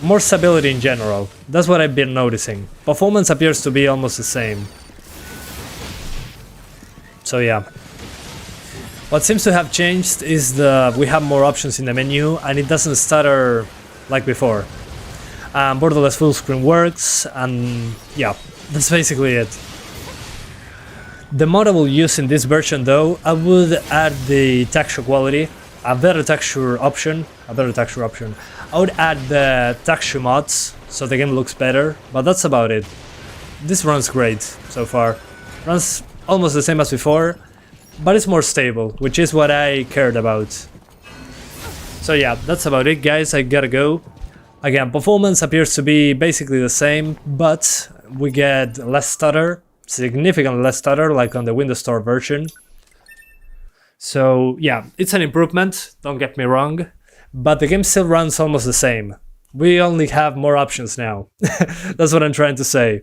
more stability in general. That's what I've been noticing. Performance appears to be almost the same. So yeah. What seems to have changed is we have more options in the menu, and it doesn't stutter like before. Borderless full screen works, and yeah, that's basically it. The mod I will use in this version though, I would add the texture quality, a better texture option. I would add the texture mods, so the game looks better, but that's about it. This runs great so far. Runs almost the same as before, but it's more stable, which is what I cared about. So yeah, that's about it guys, I gotta go. Again, performance appears to be basically the same, but we get less stutter, significantly less stutter, like on the Windows Store version. So yeah, it's an improvement, don't get me wrong, but the game still runs almost the same. We only have more options now. That's what I'm trying to say.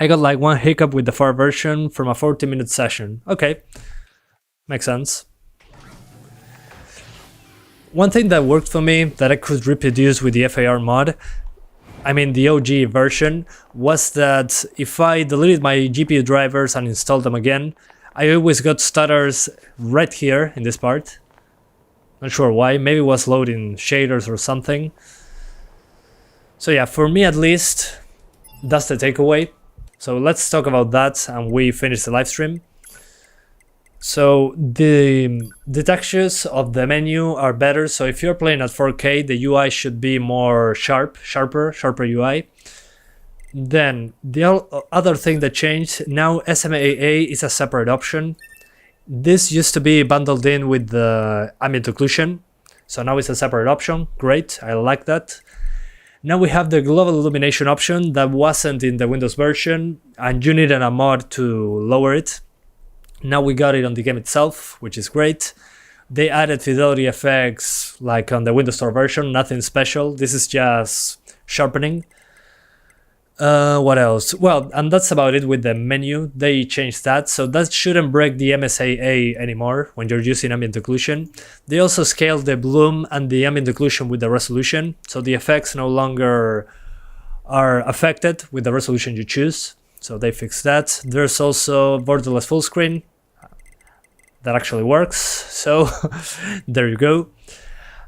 I got like one hiccup with the FAR version from a 40-minute session. Okay, makes sense. One thing that worked for me that I could reproduce with the FAR mod, I mean the OG version, was that if I deleted my GPU drivers and installed them again, I always got stutters right here in this part. Not sure why, maybe it was loading shaders or something. So yeah, for me at least, that's the takeaway. So let's talk about that and we finish the live stream. So the textures of the menu are better. So if you're playing at 4K, the UI should be more sharper UI. Then the other thing that changed, now SMAA is a separate option. This used to be bundled in with the ambient occlusion, so now it's a separate option. Great, I like that. Now we have the global illumination option that wasn't in the Windows version, and you needed a mod to lower it. Now we got it on the game itself, which is great. They added fidelity effects like on the Windows Store version, nothing special. This is just sharpening. What else? Well, and that's about it with the menu. They changed that, so that shouldn't break the MSAA anymore when you're using ambient occlusion. They also scaled the bloom and the ambient occlusion with the resolution, so the effects no longer are affected with the resolution you choose. So they fixed that. There's also borderless full screen. That actually works, so there you go.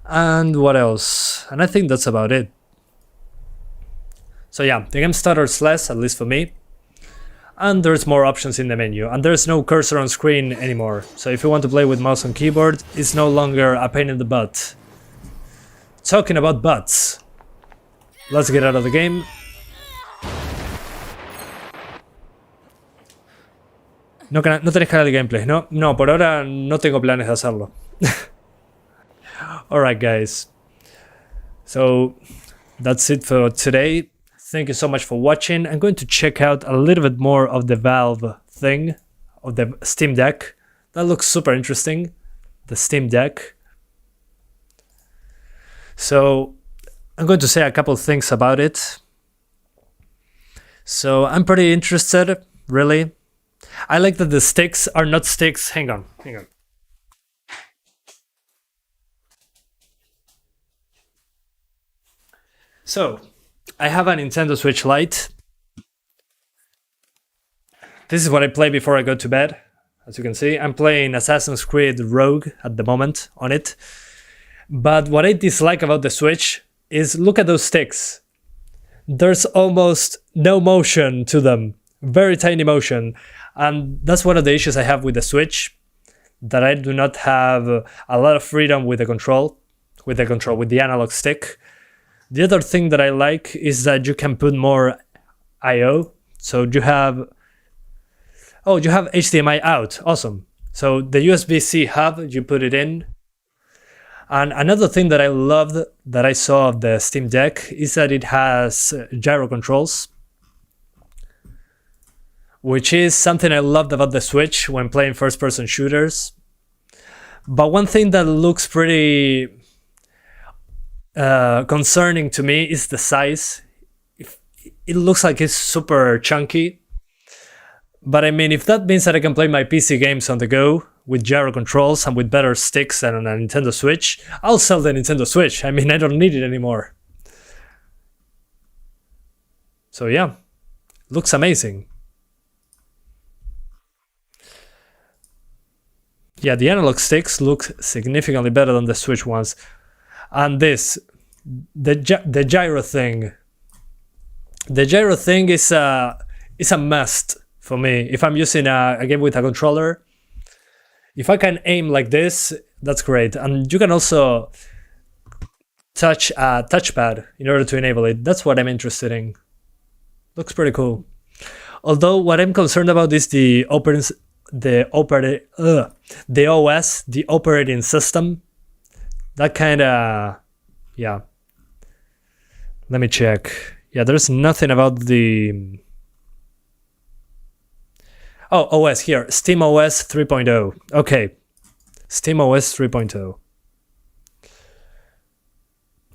And what else? And I think that's about it. So yeah, the game stutters less, at least for me. And there's more options in the menu, and there's no cursor on screen anymore. So if you want to play with mouse and keyboard, it's no longer a pain in the butt. Talking about butts, let's get out of the game. No tenés canal de gameplay, ¿no? No, por ahora no tengo planes de hacerlo. Alright guys, so that's it for today. Thank you so much for watching. I'm going to check out a little bit more of the Valve thing, of the Steam Deck. That looks super interesting, the Steam Deck. So I'm going to say a couple things about it. So I'm pretty interested, really. I like that the sticks are not sticks. Hang on. So, I have a Nintendo Switch Lite. This is what I play before I go to bed. As you can see, I'm playing Assassin's Creed Rogue at the moment on it. But what I dislike about the Switch is, look at those sticks. There's almost no motion to them. Very tiny motion. And that's one of the issues I have with the Switch. that I do not have a lot of freedom with the analog stick. The other thing that I like is that you can put more I/O. So you have HDMI out. Awesome. So the USB-C hub, you put it in. And another thing that I loved that I saw of the Steam Deck is that it has gyro controls, which is something I loved about the Switch when playing first-person shooters. But one thing that looks pretty concerning to me is the size. It looks like it's super chunky. But I mean, if that means that I can play my PC games on the go with gyro controls and with better sticks than on a Nintendo Switch, I'll sell the Nintendo Switch. I mean, I don't need it anymore. So yeah, looks amazing. Yeah, the analog sticks look significantly better than the Switch ones. And the gyro thing. The gyro thing is a must for me. If I'm using a game with a controller, if I can aim like this, that's great. And you can also touch a touchpad in order to enable it. That's what I'm interested in. Looks pretty cool. Although what I'm concerned about is the OS, the operating system. That kind of, yeah. Let me check. Yeah, there's nothing about the... Oh, OS here, SteamOS 3.0. Okay, SteamOS 3.0.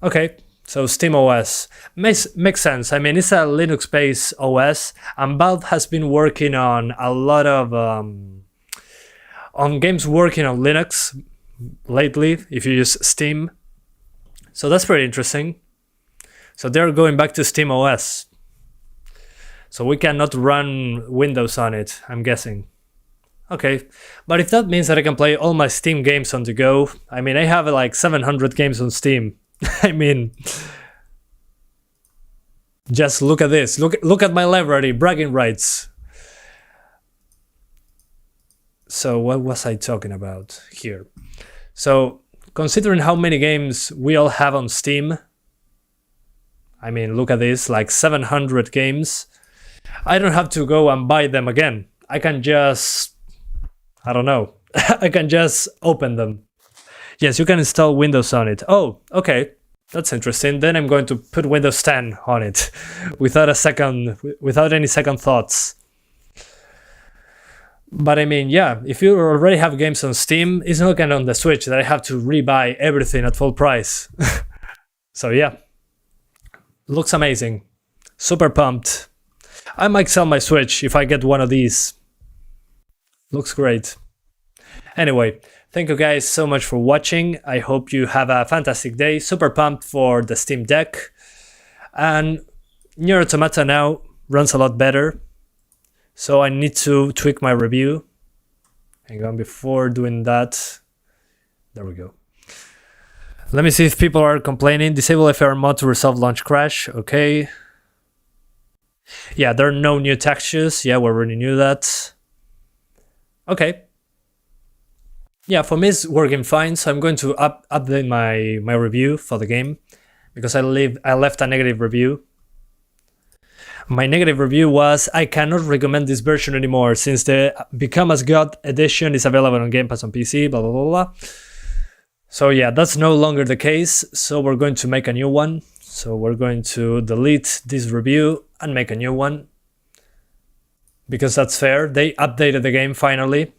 Okay, so SteamOS makes sense. I mean, it's a Linux-based OS, and Valve has been working on a lot of on games working on Linux lately. If you use Steam, so that's pretty interesting. So they're going back to SteamOS. So we cannot run Windows on it, I'm guessing. Okay, but if that means that I can play all my Steam games on the go, I mean, I have like 700 games on Steam. I mean, just look at this. Look at my library, bragging rights. So what was I talking about here? So considering how many games we all have on Steam, I mean, look at this, like 700 games. I don't have to go and buy them again. I can just, I don't know, I can just open them. Yes, you can install Windows on it. Oh, okay, that's interesting. Then I'm going to put Windows 10 on it without any second thoughts. But I mean, yeah, if you already have games on Steam, it's not kind of on the Switch that I have to rebuy everything at full price. So yeah, looks amazing. Super pumped. I might sell my Switch if I get one of these. Looks great. Anyway, thank you guys so much for watching. I hope you have a fantastic day. Super pumped for the Steam Deck. And NieR Automata now runs a lot better. So I need to tweak my review. Hang on, before doing that. There we go. Let me see if people are complaining. Disable FR mod to resolve launch crash. Okay. Yeah, there are no new textures. Yeah, we already knew that. Okay. Yeah, for me it's working fine, so I'm going to update my review for the game because I left a negative review. My negative review was, I cannot recommend this version anymore since the Become as God edition is available on Game Pass on PC, blah blah blah blah. So yeah, that's no longer the case, so we're going to make a new one. So we're going to delete this review and make a new one. Because that's fair, they updated the game finally.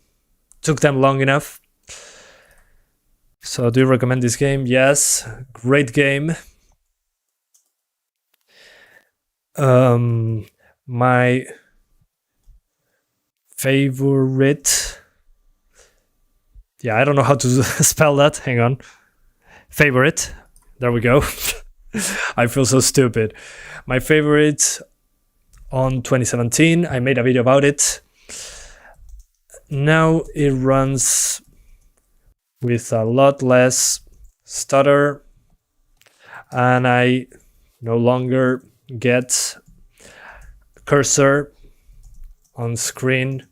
Took them long enough. So do you recommend this game? Yes, great game. My favorite, yeah, I don't know how to spell that, hang on. Favorite, there we go. I feel so stupid. My favorite on 2017, I made a video about it. Now it runs with a lot less stutter, and I no longer get cursor, on screen.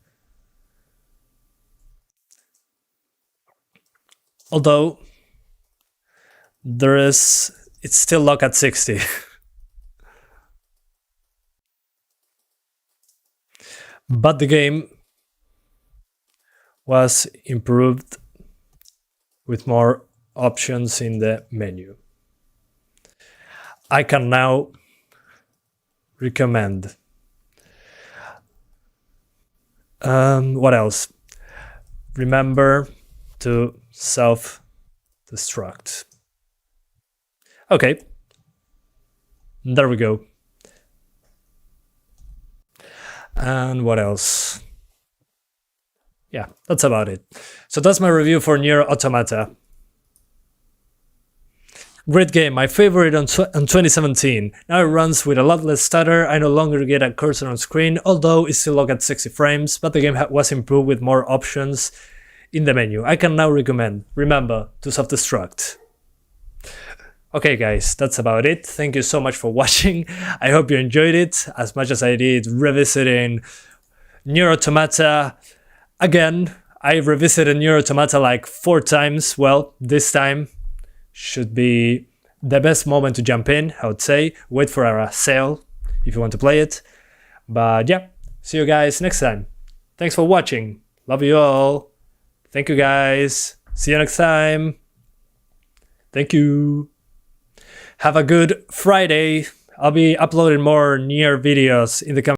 Although it's still locked at 60. But the game was improved with more options in the menu. I can now recommend. What else? Remember to self-destruct. Okay, there we go. And what else? Yeah, that's about it. So that's my review for NieR Automata. Great game, my favorite on 2017. Now it runs with a lot less stutter. I no longer get a cursor on screen, although it's still locked at 60 frames, but the game was improved with more options in the menu. I can now recommend. Remember to self-destruct. Okay guys, that's about it. Thank you so much for watching. I hope you enjoyed it as much as I did revisiting NieR Automata. Again, I revisited NieR Automata like 4 times. Well, this time should be the best moment to jump in, I would say. Wait for a sale if you want to play it. But yeah, see you guys next time. Thanks for watching. Love you all. Thank you guys. See you next time. Thank you. Have a good Friday. I'll be uploading more NieR videos in the coming